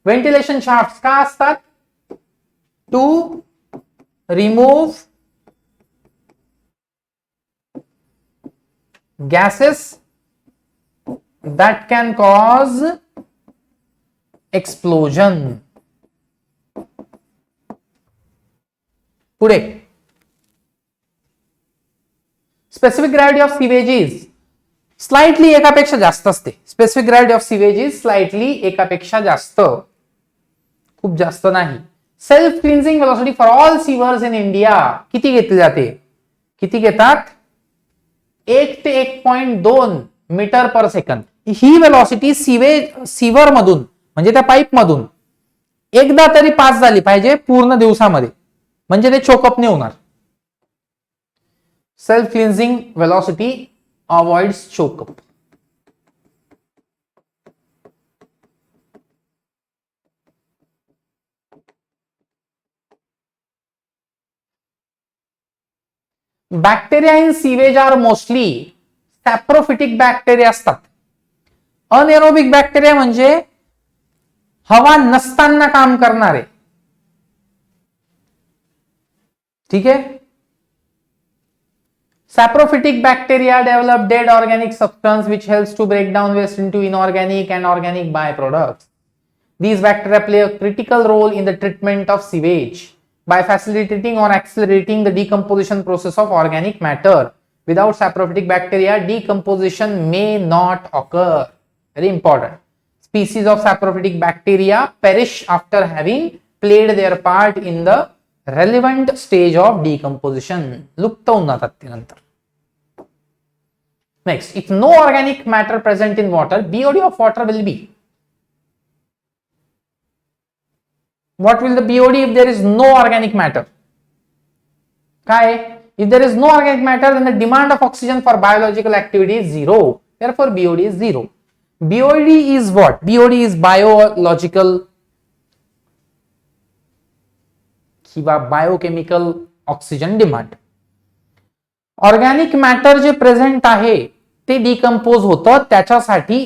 व्हेंटिलेशन शाफ्ट का असतात? To remove gases that can cause explosion. पुढे specific gravity of sewage is slightly एकापेक्षा जास्त असते. Specific gravity of sewage is slightly एकापेक्षा जास्त, खूप जास्त नाही. Self cleansing velocity for all sewers in India किती घेतली जाते? किती घेतात? 1 ते 1.2 मीटर पर सेकंद. ही वेलोसिटी सीवर मधून म्हणजे त्या पाईप मधून एकदा तरी पास झाली पाहिजे पूर्ण दिवसामध्ये, म्हणजे ते चोकअप नाही होणार. Self cleansing velocity avoids choke up. Bacteria in sewage are mostly saprophytic bacteria असतात. अनएरोबिक बॅक्टेरिया म्हणजे हवा नसताना काम करणारे. ठीक आहे. Saprophytic bacteria develop dead organic substance which helps to break down waste into inorganic and organic byproducts. These bacteria play a critical role in the treatment of sewage by facilitating or accelerating the decomposition process of organic matter. Without saprophytic bacteria, decomposition may not occur. Very important. Species of saprophytic bacteria perish after having played their part in the relevant stage of decomposition. लुप्त होऊन जातात ते नंतर. Next, if no organic matter present in water, BOD of water will be. What will the BOD if there is no organic matter? काय? If there is no organic matter, then the demand of oxygen for biological activity is zero. Therefore, BOD is zero. BOD is what? BOD is biological किंवा biochemical oxygen demand. Organic matter जे present आहे ते decompose होतं, त्याच्यासाठी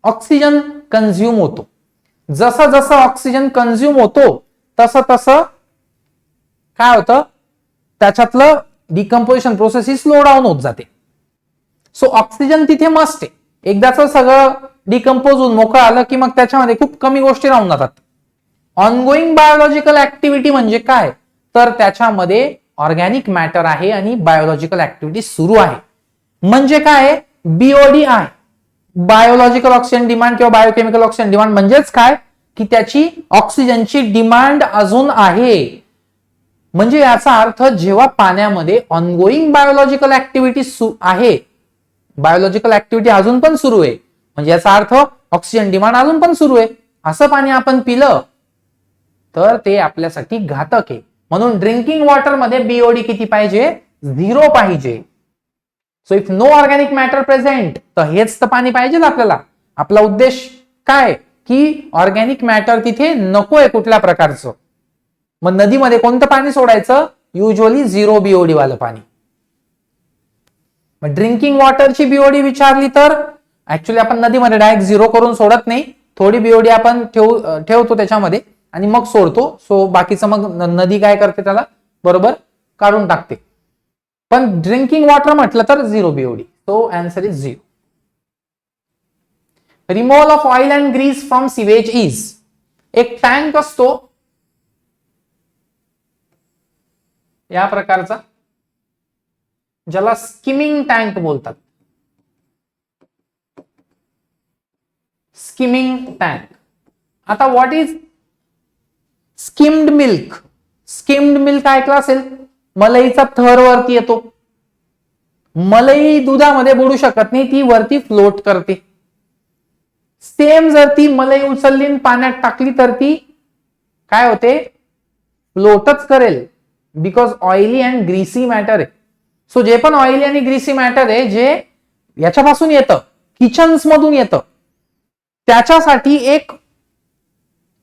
oxygen consume होतो. जसं जसं oxygen consume होतो तसं तसं काय होतं, त्याच्यातलं डिकम्पोजिशन प्रोसेस ही स्लो डाऊन होत जाते. सो ऑक्सिजन तिथे मस्ट आहे. एकदाच सगळं डिकम्पोज होऊन मोकळं आलं की मग त्याच्यामध्ये खूप कमी गोष्टी राहून जातात. ऑनगोईंग बायोलॉजिकल ऍक्टिव्हिटी म्हणजे काय, तर त्याच्यामध्ये ऑर्गॅनिक मॅटर आहे आणि बायोलॉजिकल ऍक्टिव्हिटी सुरू आहे. म्हणजे काय? बीओडी आहे. बायोलॉजिकल ऑक्सिजन डिमांड किंवा बायोकेमिकल ऑक्सिजन डिमांड म्हणजेच काय की त्याची ऑक्सिजनची डिमांड अजून आहे. म्हणजे याचा अर्थ जेव्हा पाण्यामध्ये ऑनगोईंग बायोलॉजिकल ऍक्टिव्हिटी आहे, बायोलॉजिकल ऍक्टिव्हिटी अजून पण सुरू आहे, म्हणजे याचा अर्थ ऑक्सिजन डिमांड अजून पण सुरू आहे. असं पाणी आपण पिलं तर ते आपल्यासाठी घातक आहे. म्हणून ड्रिंकिंग वॉटर मध्ये बीओडी किती पाहिजे? 0 पाहिजे. So if no organic matter present, तर हेच तर पाणी पाहिजे आपल्याला. आपला उद्देश काय की ऑर्गॅनिक मॅटर तिथे नकोय कुठल्या प्रकारचं. मग नदीमध्ये कोणतं पाणी सोडायचं? युजली 0 बीओडी वालं पाणी. मग ड्रिंकिंग वॉटरची बीओडी विचारली तर ऍक्च्युली आपण नदीमध्ये डायरेक्ट 0 करून सोडत नाही. थोडी बीओडी आपण ठेवतो त्याच्यामध्ये आणि मग सोडतो. सो बाकीचं मग नदी काय करते, त्याला बरोबर काढून टाकते. पण ड्रिंकिंग वॉटर म्हटलं तर 0 BOD. So answer is 0. Removal of oil and grease from sewage is. एक टँक असतो या प्रकारचा, ज्याला स्किमिंग टँक बोलतात. Skimming tank. आता what is skimmed milk? Skimmed milk ऐकलं असेल. मलईचा थर वरती येतो. मलई दुधामध्ये बुडू शकत नाही, ती वरती फ्लोट करते. सेम जर ती मलई उचलली पाण्यात टाकली तर ती काय होते? फ्लोटच करेल. Because oily and greasy matter आहे. सो जे पण ऑइली आणि ग्रीसी मॅटर आहे जे याच्यापासून येतं, किचन्स मधून येतं, त्याच्यासाठी एक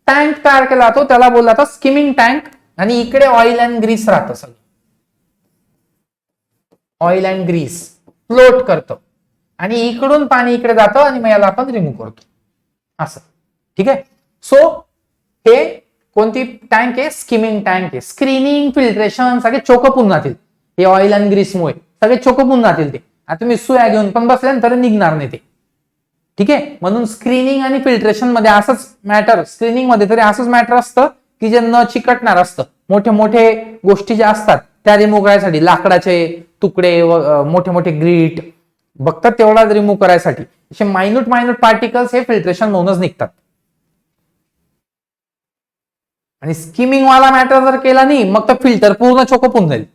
टँक तयार केला जातो, त्याला बोलला जातं स्किमिंग टँक. आणि इकडे ऑइल अँड ग्रीस राहतं. सगळं ऑइल अँड ग्रीस फ्लोट करतं आणि इकडून पाणी इकडे जातं आणि मग याला आपण रिमूव्ह करतो असं. ठीक आहे. सो हे कोणती टँक आहे? स्किमिंग टँक आहे. स्क्रीनिंग, फिल्ट्रेशन सगळे चोकअप होऊन जातील. हे ऑइल अँड ग्रीसमुळे सगळे चोकअप होऊन जातील. ते आता तुम्ही सुया घेऊन पण बसल्यानंतर निघणार नाही ते. ठीक आहे. म्हणून स्क्रीनिंग आणि फिल्ट्रेशन मध्ये असंच मॅटर, स्क्रीनिंग मध्ये तरी असंच मॅटर असतं की जे न चिकटणार असतं. मोठे मोठे गोष्टी ज्या असतात त्या रिमूव्ह करायसाठी, लाकडाचे तुकडे मोठे मोठे ग्रीट बघतात तेवढा रिमूव्ह करायसाठी असे मायन्यूट पार्टिकल्स हे फिल्ट्रेशन म्हणूनच निघतात. आणि स्किमिंग वाला मॅटर जर केला नाही मग तर फिल्टर पूर्ण चोकअप होऊन जाईल.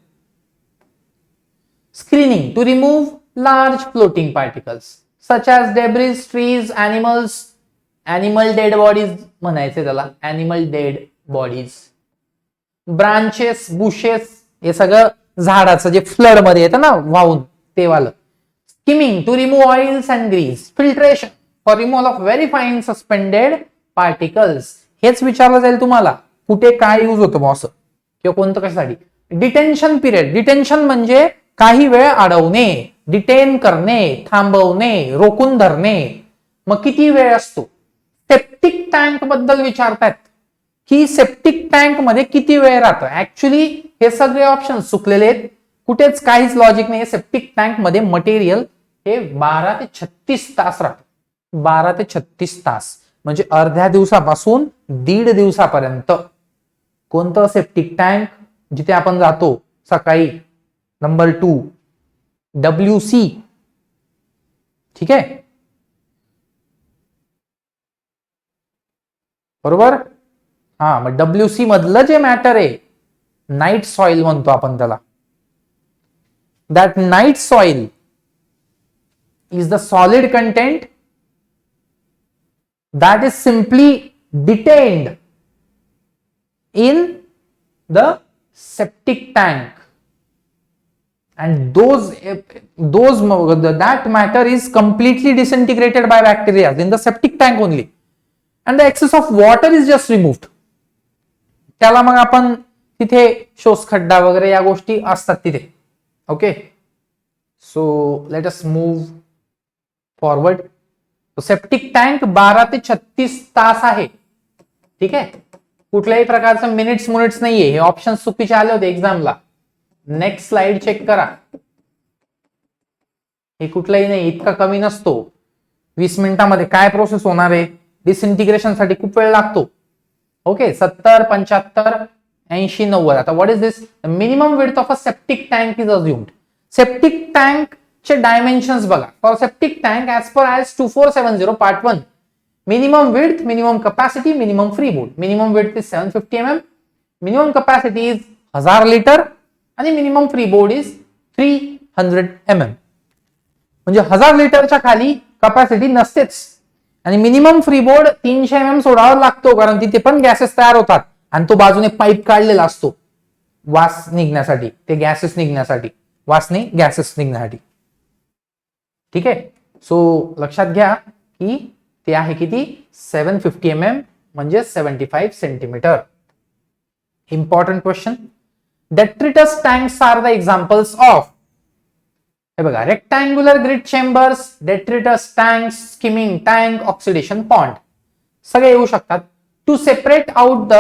Screening to remove large floating particles such as debris, trees, animal dead bodies म्हणायचे त्याला, animal dead bodies, branches, bushes, हे सगळं झाडाचं जे फ्लड मध्ये येतं ना वाहून ते वालं. Skimming to remove oils and grease. Filtration for removal of very fine suspended particles. हेच विचारलं जाईल तुम्हाला कुठे काय यूज होतं बॉस किंवा कोणतं कशासाठी. Detention period. डिटेन्शन म्हणजे काही वेळ अडवणे, डिटेन करणे, थांबवणे, रोखून धरणे. मग किती वेळ असतो. सेप्टिक टँक बद्दल विचारतात की सेप्टिक टँक मध्ये किती वेळ राहतं. ऍक्च्युली हे सगळे ऑप्शन चुकलेले आहेत, कुठेच काहीच लॉजिक नाही. सेप्टिक टँक मध्ये मटेरियल हे 12 ते 36 तास राहतं. 12 ते 36 तास म्हणजे अर्ध्या दिवसापासून 1.5 दिवसापर्यंत. कोणतं सेप्टिक टँक जिथे आपण जातो सकाळी. Number 2 WC. ठीक आहे बरोबर. हा मग WC मधलं जे मॅटर आहे नाईट सॉइल म्हणतो आपण त्याला. That night soil is the solid content that is simply detained in the septic tank, and that matter is completely disintegrated by bacteria in the septic tank only, and the excess of water is just removed. त्याला मग आपण तिथे शोषखड्डा वगैरे या गोष्टी असतात तिथे. Okay so let us move forward. Septic tank 12 ते 36 तास आहे. ठीक आहे कुठल्याही प्रकारचं मिनिट्स नाहीये. हे ऑप्शन चुकीचे आले होते एक्झामला. नेक्स्ट स्लाइड चेक करा. हे कुठलंही नाही, इतका कमी नसतो. 20 मिनिटांमध्ये काय प्रोसेस होणार आहे. डिसइंटिग्रेशन साठी खूप वेळ लागतो. ओके 70, 75, 80, 90. आता what is this. Minimum width of a septic tank is assumed. Septic tank चे डायमेन्शन्स बघा. For septic tank as per IS 2470 part 1 minimum width, minimum capacity, minimum free board. Minimum width is 750 mm, minimum capacity is 1000 litre आणि minimum free board is 300 mm. म्हणजे 1000 लिटरच्या खाली capacity नसतेच. आणि minimum free board 300 mm सोडावा लागतो कारण तिथे पण गॅसेस तयार होतात आणि तो बाजूने पाईप काढलेला असतो वास निघण्यासाठी, ते गॅसेस निघण्यासाठी, वास नाही गॅसेस निघण्यासाठी. ठीक आहे सो लक्षात घ्या की ते आहे किती 750 mm म्हणजे 75 centimetre. Important question. Detritus tanks are the examples of. हे बघा rectangular grit chambers, detritus tank, skimming tank, oxidation pond सगळे येऊ शकतात. To separate out the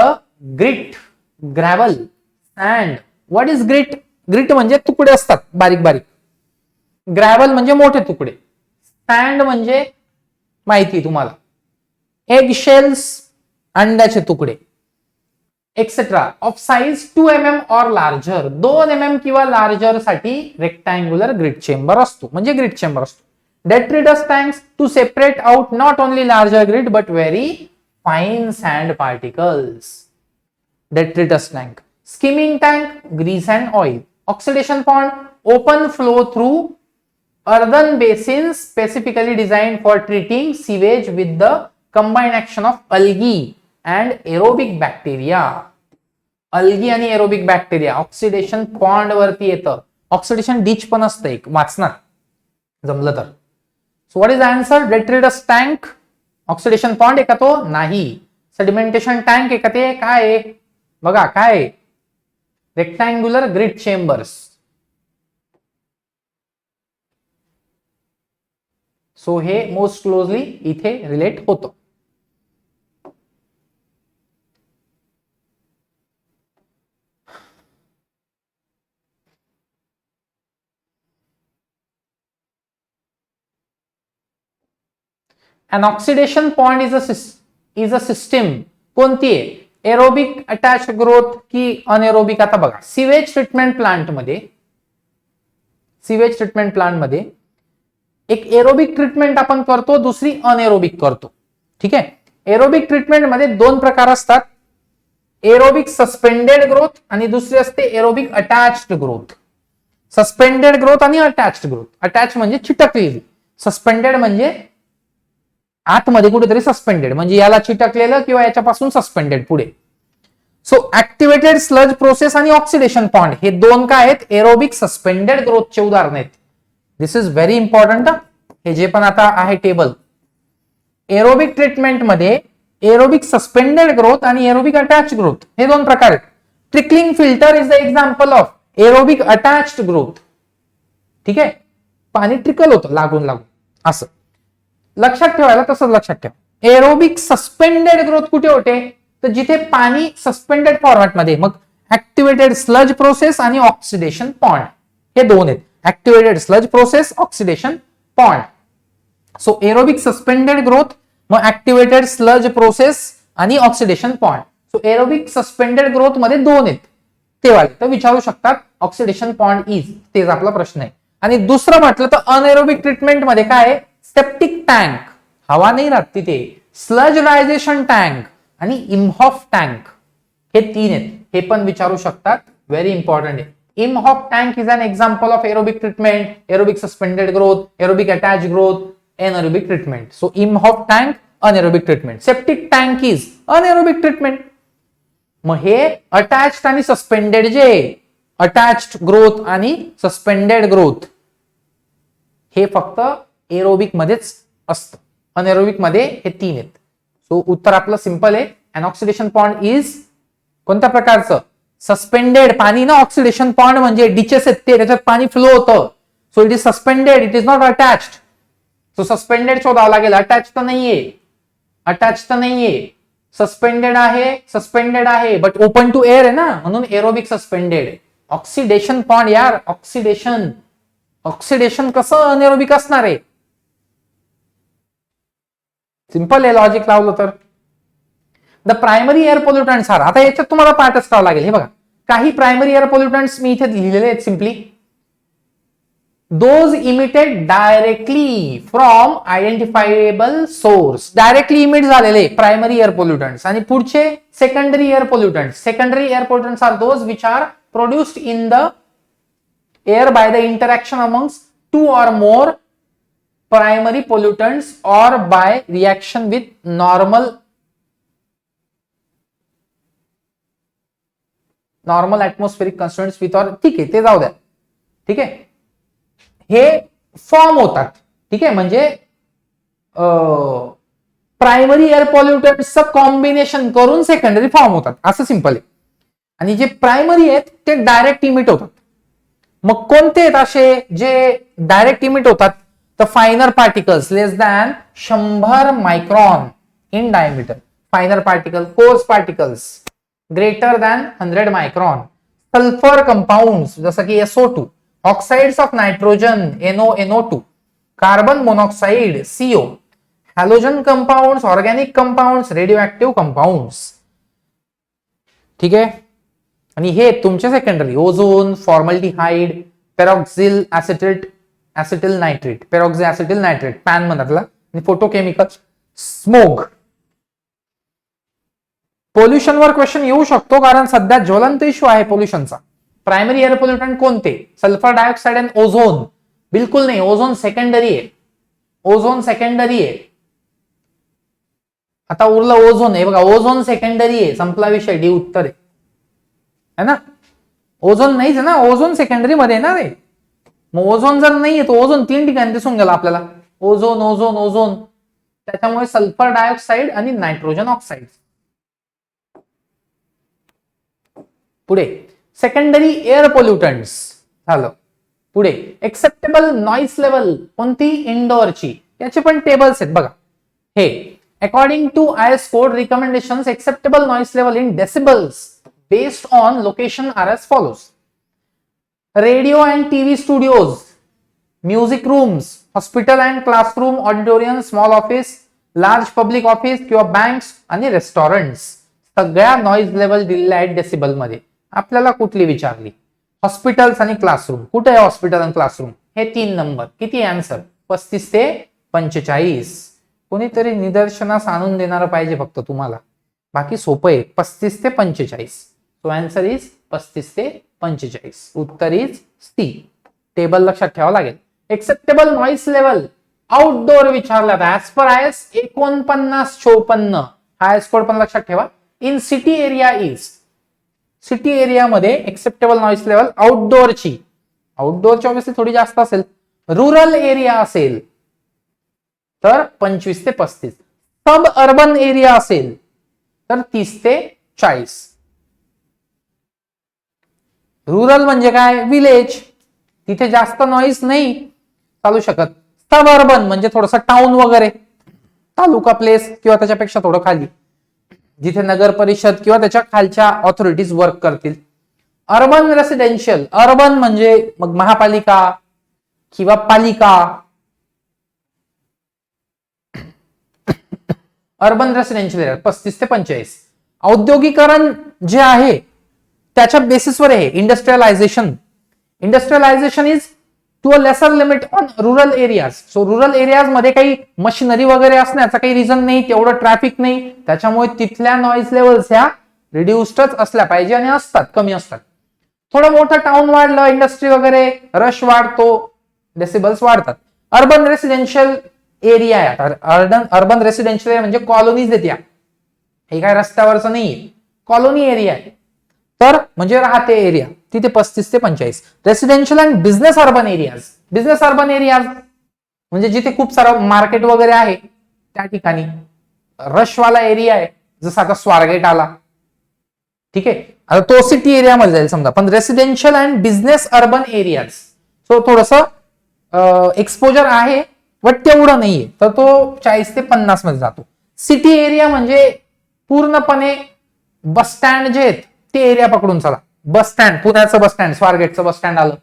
grit, gravel, sand. What is grit. Grit म्हणजे तुकडे असतात बारीक बारीक. ग्रॅव्हल म्हणजे मोठे तुकडे. सँड म्हणजे माहिती तुम्हाला. एग शेल्स अंड्याचे तुकडे एक्सेट्रा ऑफ साइज 2 mm और लार्जर. 2 mm किंवा लार्जर साठी रेक्टँग्युलर ग्रिट चेंबर असतो म्हणजे ग्रिट चेंबर असतो. Detritus tanks to separate out not only larger grit but very fine sand particles. Detritus tank. Skimming tank grease and oil. Oxidation pond open flow through earthen basins specifically designed for treating sewage with the combined action of algae and aerobic bacteria. Algae आणि aerobic bacteria oxidation pond वरती येतं. Oxidation ditch पण असतं एक वाचणार जमलं तर. So what is answer. Detritus tank. Oxidation pond आहे का तो. नाही. सेडिमेंटेशन टँक आहे का ते. काय आहे बघा काय. Rectangular grit chambers. सो हे मोस्ट क्लोजली इथे रिलेट होतं. An oxidation pond is a system. कोणती आहे. एरोबिक अटॅच ग्रोथ की अनएरोबिक. आता बघा सिवेज ट्रीटमेंट प्लांट मध्ये सिवेज ट्रीटमेंट प्लांट मध्ये एक एरोबिक ट्रीटमेंट आपण करतो, दुसरी अनएरोबिक करतो. ठीक आहे. एरोबिक ट्रीटमेंट मध्ये दोन प्रकार असतात, एरोबिक सस्पेंडेड ग्रोथ आणि दुसरी असते aerobic attached growth. Suspended growth आणि अटॅच्ड ग्रोथ. अटॅच म्हणजे चिटकलेली, सस्पेंडेड म्हणजे आतमध्ये कुठेतरी सस्पेंडेड, म्हणजे याला चिटकलेलं किंवा याच्यापासून सस्पेंडेड पुढे. सो ऍक्टिव्हेटेड स्लज प्रोसेस आणि ऑक्सिडेशन पॉइंट हे दोन काय आहेत, एरोबिक सस्पेंडेड ग्रोथचे उदाहरण आहेत. दिस इज व्हेरी इम्पॉर्टंट. हे जे पण आता आहे टेबल, एरोबिक ट्रीटमेंट मध्ये एरोबिक सस्पेंडेड ग्रोथ आणि एरोबिक अटॅच ग्रोथ हे दोन प्रकार आहेत. Trickling filter is the example of aerobic attached growth. ठीक आहे, पाणी ट्रिकल होतं लागून लागून असं लक्षात ठेवायला, तसंच लक्षात ठेवा. एरोबिक सस्पेंडेड ग्रोथ कुठे होते, तर जिथे पाणी सस्पेंडेड फॉर्मॅटमध्ये. मग ऍक्टिव्हेटेड स्लज प्रोसेस आणि ऑक्सिडेशन पॉइंट हे दोन आहेत. Activated sludge process, oxidation point. So aerobic suspended growth, मग ऍक्टिव्हेटेड स्लज प्रोसेस आणि oxidation point. So aerobic suspended growth मध्ये दोन आहेत तेवाले, तर विचारू शकतात ऑक्सिडेशन पॉइंट इज, तेच आपला प्रश्न आहे. आणि दुसरं म्हटलं तर अनएरोबिक ट्रीटमेंट मध्ये काय आहे, सेप्टिक टँक, हवा नाही राहत तिथे, स्लजरायझेशन टँक आणि इम्हॉफ टँक हे तीन आहेत. हे पण विचारू शकतात, व्हेरी इंपॉर्टंट आहे. Imhoff tank is an example of aerobic treatment, aerobic suspended growth, aerobic attach growth, anaerobic treatment. So Imhoff tank anaerobic treatment. Septic tank is anaerobic treatment. मग हे अटॅच्ड आणि सस्पेंडेड, जे अटॅच्ड ग्रोथ आणि suspended growth हे फक्त aerobic मध्येच असतं, anaerobic मध्ये हे तीन आहेत. सो उत्तर आपलं सिंपल आहे. अन ऑक्सिडेशन पॉइंट इज कोणत्या प्रकारचं, सस्पेंडेड. पाणी ना ऑक्सिडेशन पॉइंट म्हणजे डिचेस आहेत ते, त्याच्यात पाणी फ्लो होतं. So it is suspended, it is not attached. So suspended शोधावं लागेल, अटॅच तर नाहीये, अटॅच तर नाहीये, सस्पेंडेड आहे, सस्पेंडेड आहे बट ओपन टू एअर आहे ना, म्हणून एरोबिक सस्पेंडेड. ऑक्सिडेशन पॉइंट यार, ऑक्सिडेशन, ऑक्सिडेशन कसं अनएरोबिक असणार आहे. सिंपल आहे, लॉजिक लावलं तर. The primary air pollutants R, आता याच्यात तुम्हाला पार्टच करावं लागेल. हे बघा, काही प्रायमरी एअर पोल्युटंट्स मी इथे लिहिलेले आहेत सिम्पली. Those emitted directly from identifiable source, directly emit झालेले प्रायमरी एअर पोल्युटंट्स. आणि पुढचे secondary air pollutants. Secondary air pollutants are those which are produced in the air by the interaction amongst two or more primary pollutants or by reaction with normal atmospheric constituents with, or ठीक आहे ते जाऊ द्या. ठीक आहे, हे form होतात. ठीक आहे, म्हणजे प्रायमरी एअर पॉल्युटंट्सचं कॉम्बिनेशन करून सेकंडरी फॉर्म होतात, असं सिंपल आहे. आणि जे प्रायमरी आहेत ते डायरेक्ट इमिट होतात. मग कोणते आहेत असे जे डायरेक्ट इमिट होतात, तर finer particles less than 100 micron in diameter, finer particle, coarse particles greater than 100 micron, sulphur compounds जसं की SO2, oxides of nitrogen NO2, carbon monoxide CO, halogen compounds, organic compounds, radio compounds. ठीक आहे, आणि हे तुमचे secondary ozone, formaldehyde, peroxyl acetyl nitrate, peroxy acetyl nitrate PAN म्हणतात, आणि photochemical, smog. पोल्युशनवर question येऊ शकतो कारण सध्या ज्वलंत इश्यू आहे पोल्युशनचा. प्रायमरी एअर पोल्युटंट कोणते, सल्फर डायऑक्साइड आणि ओझोन. बिलकुल नाही, ओझोन सेकंडरी आहे, ओझोन सेकंडरी आहे. आता उरलं ओझोन आहे बघा, ओझोन सेकंडरी आहे, संपला विषय, डी उत्तर आहे ना. ओझोन नाहीच ना, ओझोन सेकंडरी मध्ये ना रे. मग ओझोन जर नाहीये तर ओझोन 3 ठिकाणी दिसून गेला आपल्याला, ओझोन ओझोन ओझोन. त्याच्यामुळे सल्फर डायऑक्साइड आणि नायट्रोजन ऑक्साइड. पुढे सेकंडरी एअर पोल्युटंट्स झालं. पुढे एक्सेप्टेबल नॉइस लेवल कोणती, इंडोअरची. याचे पण टेबल्स आहेत बघा. हे according to IS code recommendations, acceptable noise level in decibels based on location are as follows. Radio and TV studios, music rooms, hospital and classroom, auditorium, small office, large public office किंवा banks आणि restaurants, सगळ्या noise level दिलेल्या आहेत decibel मध्ये. आपल्याला कुठली विचारली, hospitals आणि क्लासरूम. कुठे आहे हॉस्पिटल आणि क्लासरूम? हे 3 नंबर. किती आन्सर? 35 ते 45. कोणीतरी निदर्शनास आणून देणार पाहिजे फक्त तुम्हाला, बाकी सोपं आहे. 35 ते 45. सो आन्सर इज 35 ते 45. उत्तर इज सी. टेबल लक्षात ठेवावं लागेल. एक्सेप्टेबल नॉईस लेवल आउटडोर विचारला था ऍज पर आयएस 4954. हा आयएस कोड पण लक्षात ठेवा. In city area is, city एरियामध्ये एक्सेप्टेबल नॉईस लेवल आउटडोअरची ऑब्विसली थोडी जास्त असेल. रुरल एरिया असेल तर 25 ते 35. सब अर्बन एरिया असेल तर 30 ते 40. रुरल म्हणजे काय? विलेज, तिथे जास्त नॉईस नाही चालू शकत. सब अर्बन म्हणजे थोडस टाउन वगैरे, तालुका प्लेस किंवा त्याच्यापेक्षा थोडं खाली, जिथे नगर परिषद किंवा त्याच्या खालच्या ऑथॉरिटीज वर्क करतील. अर्बन रेसिडेन्शियल, अर्बन म्हणजे मग महापालिका किंवा पालिका. अर्बन रेसिडेन्शियल एरिया 35 ते 45. औद्योगिकरण जे आहे त्याच्या बेसिसवर आहे. Industrialization, industrialization is to a lesser limit on rural areas. So rural areas मध्ये काही मशिनरी वगैरे असण्याचा काही रिझन नाही, तेवढं ट्रॅफिक नाही, त्याच्यामुळे तिथल्या नॉईज लेवल्स ह्या रिड्युस्डच असल्या पाहिजे आणि असतात, कमी असतात. थोडं मोठं टाउन वाढलं, इंडस्ट्री वगैरे, रश वाढतो, डेसिबल्स वाढतात. अर्बन रेसिडेन्शियल एरिया आहे. अर्बन रेसिडेन्शियल एरिया म्हणजे कॉलोनीज येत्या, हे काय रस्त्यावरचं नाहीये, कॉलोनी एरिया आहे. तर म्हणजे राहते एरिया, तिथे 35 ते 45. Residential and business urban areas, business urban areas म्हणजे जिथे खूप सारं मार्केट वगैरे आहे त्या ठिकाणी, रशवाला एरिया आहे, जसं आता स्वारगेट आला, ठीक आहे. आता तो सिटी एरियामध्ये जाईल समजा. पण residential and business urban areas, so थोडस एक्सपोजर आहे बट तेवढं नाहीये, तर तो 40 ते 50 मध्ये जातो. सिटी एरिया म्हणजे पूर्णपणे बस स्टँड जे आहेत ते एरिया पकडून चला. बस स्टँड, पुण्याचं बस स्टँड, स्वारगेटचं बस स्टँड आलं,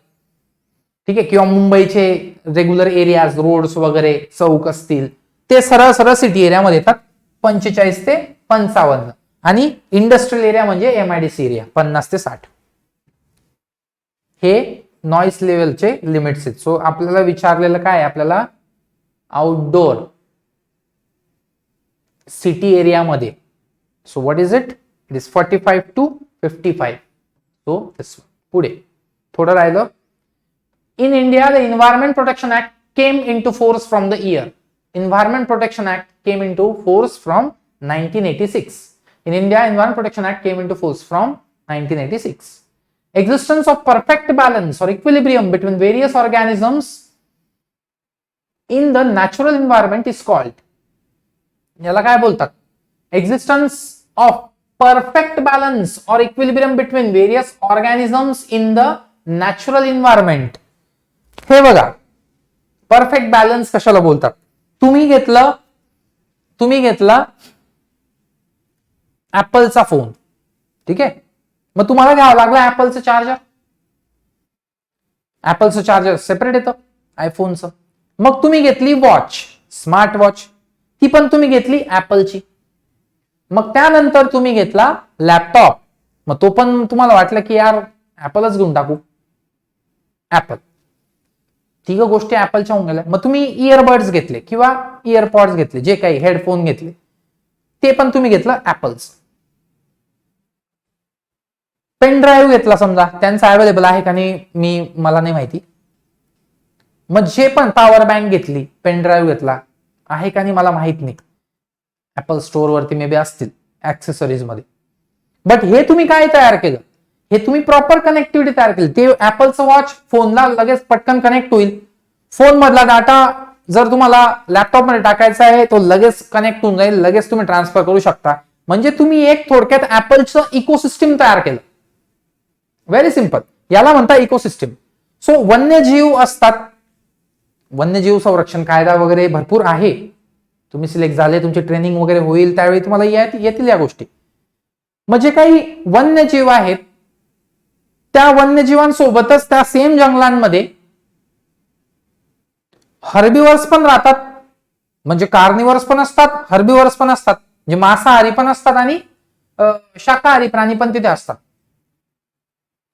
ठीक आहे, किंवा मुंबईचे रेग्युलर एरियाज, रोड्स वगैरे, चौक असतील, ते सरळ सरळ सिटी एरियामध्ये येतात 45 ते 55. आणि इंडस्ट्रियल एरिया म्हणजे एमआयडीसी एरिया 50 ते 60. हे नॉईस लेवलचे लिमिट्स आहेत. सो आपल्याला विचारलेलं काय? आपल्याला आउटडोर सिटी एरियामध्ये. So what is it? It is 45 to 55. So पुढे थोडं राहिलं. In India the environment protection act came into force from the year. Environment protection act came into force from 1986. In India, Environment Protection Act came into force from 1986. Existence of perfect balance or equilibrium between various organisms in the natural environment is called. याला काय बोलतात? Existence of perfect balance or equilibrium between various organisms in the natural environment. हे बघा, perfect balance कशाला बोलतात? तुम्ही घेतला ऍपलचा phone, ठीक आहे, मग तुम्हाला घ्यावं लागलं ऍपलचं चार्जर. ऍपलचं चार्जर सेपरेट येतं आयफोनचं. मग तुम्ही घेतली वॉच, स्मार्ट वॉच, ती पण तुम्ही घेतली ऍपलची. मग त्यानंतर तुम्ही घेतला लॅपटॉप, मग तो पण तुम्हाला वाटलं की यार ऍपलच घेऊन टाकू, ऍपल. तिघ गोष्टी ऍपलच्या होऊन गेल्या. मग तुम्ही इयरबड्स घेतले किंवा इयरपॉड्स घेतले, जे काही हेडफोन घेतले, ते पण तुम्ही घेतलं ऍपल्स. पेन ड्राईव्ह घेतला समजा, त्यांचा अवेलेबल आहे का नाही मला नाही माहिती. मग जे पण पॉवर बँक घेतली, पेन ड्राईव्ह घेतला, आहे का नाही मला माहित नाही. ऍपल स्टोअर वरती मे बी असतील ऍक्सेसरीज मध्ये. बट हे तुम्ही काय तयार केलं? हे तुम्ही प्रॉपर कनेक्टिव्हिटी तयार केली. ते ऍपलचं वॉच फोनला लगेच पटकन कनेक्ट होईल. फोन मधला डाटा जर तुम्हाला लॅपटॉप मध्ये टाकायचा आहे तो लगेच कनेक्ट होऊन जाईल, लगेच तुम्ही ट्रान्सफर करू शकता. म्हणजे तुम्ही एक थोडक्यात ऍपलचं इकोसिस्टम तयार केलं. व्हेरी सिंपल, याला म्हणता इकोसिस्टम. सो वन्यजीव असतात, वन्यजीव संरक्षण कायदा वगैरे भरपूर आहे. तुम्ही सिलेक्ट झाले, तुमची ट्रेनिंग वगैरे होईल, त्यावेळी तुम्हाला येतील या गोष्टी. म्हणजे काही वन्यजीव आहेत, त्या वन्यजीवांसोबतच त्या सेम जंगलांमध्ये हर्बिवर्स पण राहतात. म्हणजे कार्निवर्स पण असतात, हर्बिवर्स पण असतात, म्हणजे मांसाहारी पण असतात आणि शाकाहारी प्राणी पण तिथे असतात.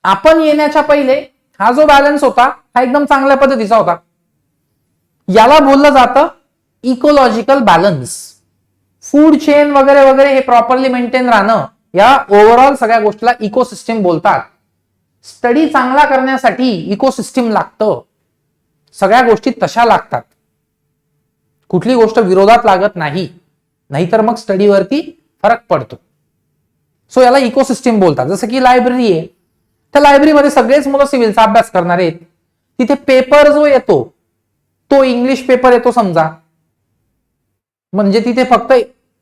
आपण येण्याच्या पहिले हा जो बॅलन्स होता हा एकदम चांगल्या पद्धतीचा होता. याला बोललं जातं इकोलॉजिकल बॅलन्स. फूड चेन वगैरे वगैरे हे प्रॉपरली मेंटेन राहणं, या ओव्हरऑल सगळ्या गोष्टीला इकोसिस्टीम बोलतात. स्टडी चांगला करण्यासाठी इकोसिस्टीम लागतं. सगळ्या गोष्टी तशा लागतात. कुठली गोष्ट विरोधात लागत नाही, नाहीतर मग स्टडीवरती फरक पडतो. सो याला इकोसिस्टीम बोलतात. जसं की लायब्ररी आहे, त्या लायब्ररीमध्ये सगळेच मुलं सिव्हिलचा अभ्यास करणार आहेत. तिथे पेपर जो येतो तो इंग्लिश पेपर येतो समजा, म्हणजे तिथे फक्त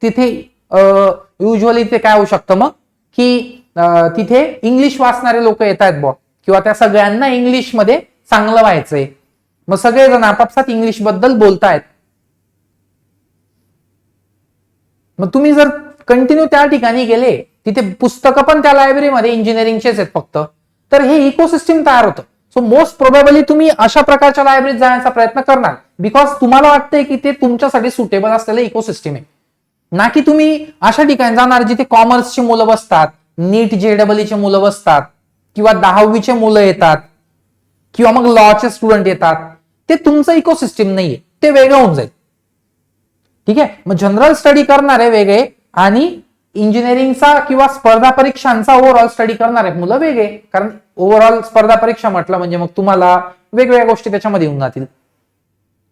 तिथे युजली ते काय होऊ शकतं मग की तिथे इंग्लिश वाचणारे लोक येत आहेत बॉ, किंवा त्या सगळ्यांना इंग्लिश मध्ये चांगलं व्हायचंय, मग सगळेजण आपापसात इंग्लिश बद्दल बोलतायत. मग तुम्ही जर कंटिन्यू त्या ठिकाणी गेले, तिथे पुस्तकं पण त्या लायब्ररीमध्ये इंजिनिअरिंगचेच आहेत फक्त, तर हे इकोसिस्टीम तयार होतं. सो मोस्ट प्रोबेबली तुम्ही अशा प्रकारच्या लायब्ररीत जाण्याचा प्रयत्न करणार, बिकॉज तुम्हाला वाटतंय की ते तुमच्यासाठी सुटेबल असलेलं इकोसिस्टीम आहे. ना की तुम्ही अशा ठिकाणी जाणार जिथे कॉमर्सची मुलं बसतात, नीट JEE चे मुलं बसतात, किंवा 10वीचे मुलं येतात, किंवा मग लॉचे स्टुडंट येतात. ते तुमचं इकोसिस्टीम नाहीये, ते वेगळं होऊन जाईल. ठीक आहे. मग जनरल स्टडी करणारे वेगळे आणि इंजिनिअरिंगचा किंवा स्पर्धा परीक्षांचा ओव्हरऑल स्टडी करणारे मुलं वेगळे. कारण ओव्हरऑल स्पर्धा परीक्षा म्हटलं म्हणजे मग तुम्हाला वेगवेगळ्या गोष्टी त्याच्यामध्ये येऊन जातील.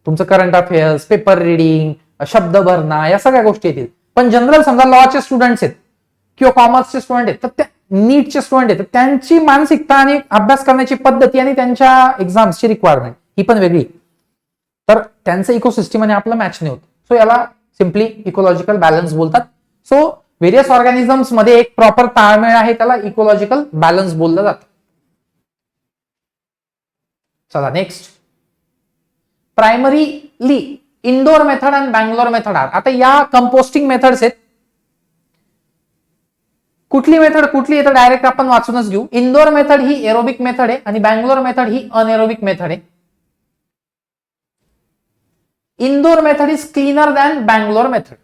तुमचं करंट अफेअर्स, पेपर रिडिंग, शब्द भरणा, या सगळ्या गोष्टी येतील. पण जनरल समजा लॉचे स्टुडंट्स आहेत किंवा कॉमर्सचे स्टुडंट आहेत, तर त्या नीटचे स्टुडंट आहेत, त्यांची मानसिकता आणि अभ्यास करण्याची पद्धती आणि त्यांच्या एक्झाम्सची रिक्वायरमेंट ही पण वेगळी, तर त्यांचं इकोसिस्टीम आणि आपलं मॅच नाही होत. सो याला सिम्पली इकोलॉजिकल बॅलन्स बोलतात. सो व्हेरियस ऑर्गॅनिझम्स मध्ये एक प्रॉपर ताळमेळ आहे, त्याला इकोलॉजिकल बॅलन्स बोललं जातं. चला नेक्स्ट, प्रायमरीली इंडोर मेथड आणि बँगलोर मेथड. आता या कंपोस्टिंग मेथड्स आहेत. कुठली मेथड कुठली आहे तर डायरेक्ट आपण वाचूनच घेऊ. इंडोर मेथड ही एरोबिक मेथड आहे आणि बँगलोर मेथड ही अनएरोबिक मेथड आहे. Indoor method is cleaner than Bangalore method.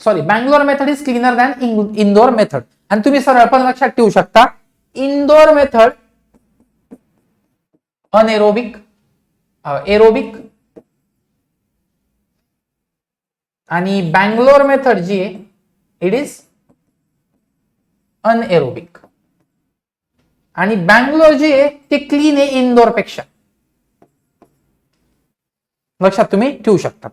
Sorry, Bangalore method is cleaner than indoor method. आणि तुम्ही सरळ पण लक्षात ठेवू शकता, इंडोर मेथड अनएरोबिक, एरोबिक, आणि बँगलोर मेथड जी आहे इट इज अनएरोबिक. आणि बँगलोर जी आहे ते क्लीन आहे इंडोर पेक्षा. लक्षात तुम्ही ठेवू शकतात.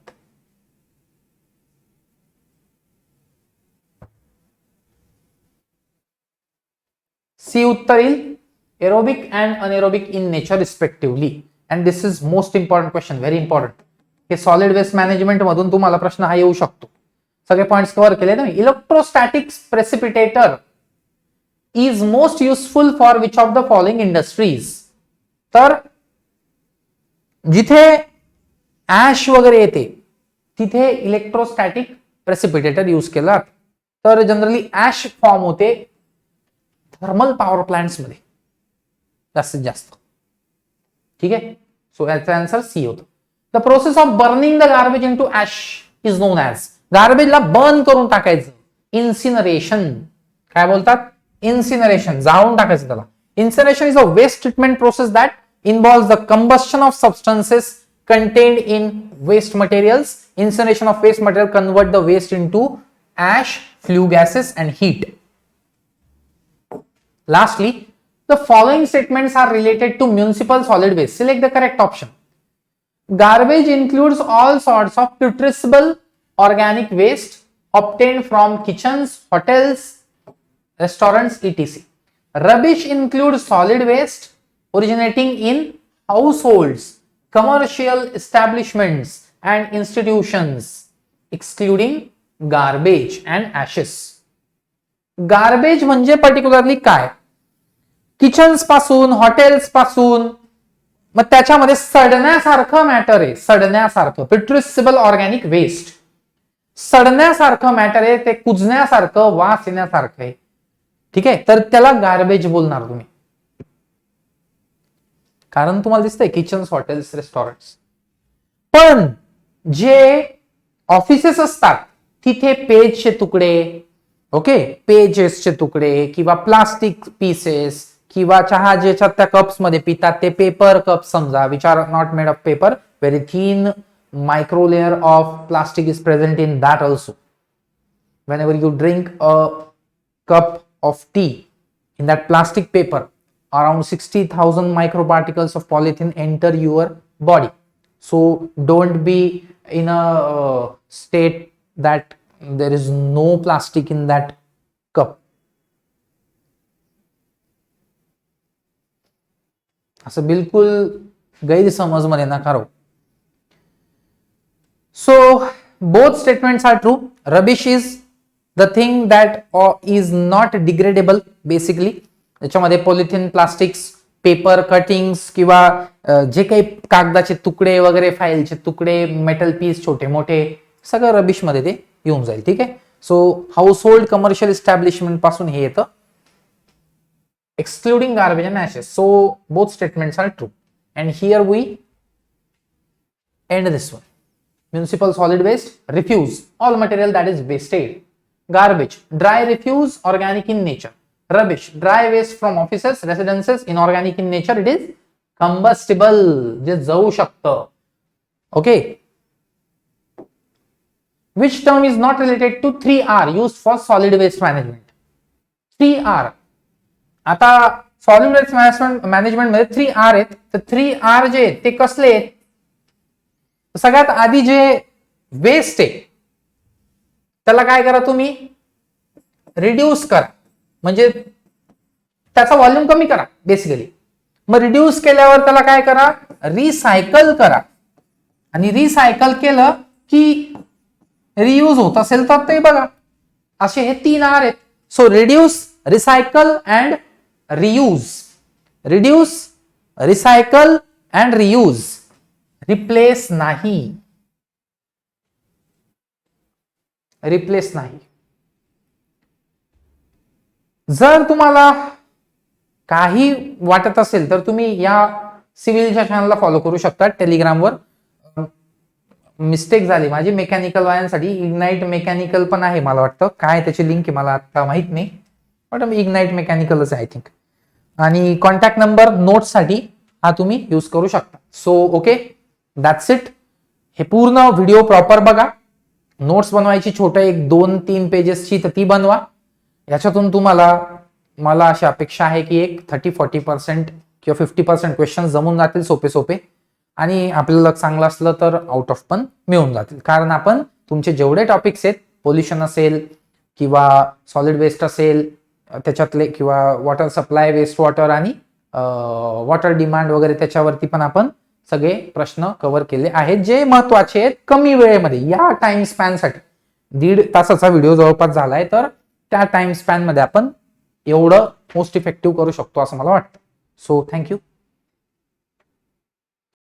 सी उत्तर येईल, aerobic and anaerobic in nature respectively. And this is most important question, very important. हे सॉलिड वेस्ट मॅनेजमेंट मधून तुम्हाला प्रश्न हा येऊ शकतो. सगळे पॉइंट्स कव्हर केले तुम्ही. Electrostatic precipitator is most useful for which of the following industries. तर जिथे ऍश वगैरे येते तिथे इलेक्ट्रोस्टॅटिक प्रेसिपिटेटर यूज केला. तर जनरली ऍश फॉर्म होते थर्मल पॉवर प्लांट्स मध्ये जास्तीत जास्त. ठीक आहे. सो याचा आन्सर सी होतो. The process of burning the garbage into ash is known as. गार्बेजला बर्न करून टाकायचं, इन्सिनरेशन. काय बोलतात? इन्सिनरेशन, जाळून टाकायचं त्याला. Incineration is a waste treatment process that involves the combustion of substances contained in waste materials. Incineration of waste material convert the waste into ash, flue gases and heat. Lastly, the following statements are related to municipal solid waste. Select the correct option. Garbage includes all sorts of putrescible organic waste obtained from kitchens, hotels, restaurants, etc. Rubbish includes solid waste originating in households, commercial establishments and institutions, excluding garbage and ashes. Garbage म्हणजे particularly काय? Kitchens पासून, hotels पासून, मग त्याच्यामध्ये सडण्यासारखं matter आहे, सडण्यासारखं, पिट्रिसिबल organic waste. सडण्यासारखं matter आहे, ते कुजण्यासारखं, वास येण्यासारखं आहे. ठीक आहे. तर त्याला गार्बेज बोलणार तुम्ही, कारण तुम्हाला दिसतंय किचन्स, हॉटेल्स, रेस्टॉरंट्स. पण जे ऑफिसेस असतात तिथे पेजचे तुकडे, ओके, पेजेसचे तुकडे किंवा प्लास्टिक पीसेस किंवा चहा ज्याच्यात त्या कप्स मध्ये पितात ते पेपर कप्स समजा, which are not made of paper, very thin micro layer of plastic is present in that also. Whenever you drink a cup of tea in that plastic paper, around 60,000 microparticles of polythene enter your body. So don't be in a state that there is no plastic in that cup. असं बिलकुल गैरसमज मध्ये नका राहू. So both statements are true. Rubbish is the thing that is not degradable basically. त्याच्यामध्ये polythene, plastics, paper cuttings किंवा जे काही कागदाचे तुकडे वगैरे, फाईलचे तुकडे, मेटल पीस छोटे मोठे सगळं रबिश मध्ये ते येऊन जाईल. ठीक आहे. So household commercial establishment पासून हे येतं, excluding garbage and ashes. So both statements are true and here we end this one. Municipal solid waste, refuse all material that is wasted. Garbage, dry refuse, organic in nature. Rubbish, dry waste from offices, residences, inorganic in nature. It is combustible, जे जळू शकतं. Okay. Which term is not related to 3R used for solid waste management? 3R. आता solid waste management मध्ये 3R आहेत. तर 3R जे आहेत ते कसले आहेत? सगळ्यात आधी जे वेस्ट आहे त्याला काय करा तुम्ही, रिड्यूस करा, म्हणजे त्याचा व्हॉल्यूम कमी करा बेसिकली. मग रिड्यूस केल्यावर त्याला काय करा, रिसायकल करा, आणि रिसायकल केलं की रियूज होत असेल तर ते बघा. असे हे 3R आहेत. So reduce, recycle and reuse. Reduce, recycle and reuse. Replace नाही, रिप्लेस नाही. जर तुम्हाला काही वाटत असेल तर तुम्ही या सिव्हिलच्या चॅनलला फॉलो करू शकता. टेलिग्रामवर मिस्टेक झाली माझी मेकॅनिकल वाल्यांसाठी. इग्नाइट मेकॅनिकल पण आहे मला वाटतं, काय त्याची लिंक आहे मला आता माहित नाही, बट इग्नाइट मेकॅनिकलच आहे आय थिंक. आणि कॉन्टॅक्ट नंबर नोट्ससाठी हा तुम्ही यूज करू शकता. So okay, that's it. हे पूर्ण व्हिडिओ प्रॉपर बघा. नोट्स बनवायची छोटं 1-2-3 पेजेसची तर ती बनवा. याच्यातून तुम्हाला, मला अशी अपेक्षा आहे की एक 30-40% किंवा 50% क्वेश्चन जमून जातील सोपे सोपे, आणि आपलं लक चांगलं असलं तर आउट ऑफ पण मिळून जातील. कारण आपण तुमचे जेवढे टॉपिक्स आहेत, पोल्युशन असेल किंवा सॉलिड वेस्ट असेल त्याच्यातले, किंवा वॉटर सप्लाय, वेस्ट वॉटर आणि वॉटर डिमांड वगैरे, त्याच्यावरती पण आपण सगळे प्रश्न कव्हर केले आहेत जे महत्वाचे आहेत कमी वेळेमध्ये. या टाइम स्पॅन साठी 1.5 तासाचा व्हिडिओ जवळपास झालाय, तर त्या टाइम स्पॅन मध्ये आपण एवढं मोस्ट इफेक्टिव्ह करू शकतो असं मला वाटतं. So thank you.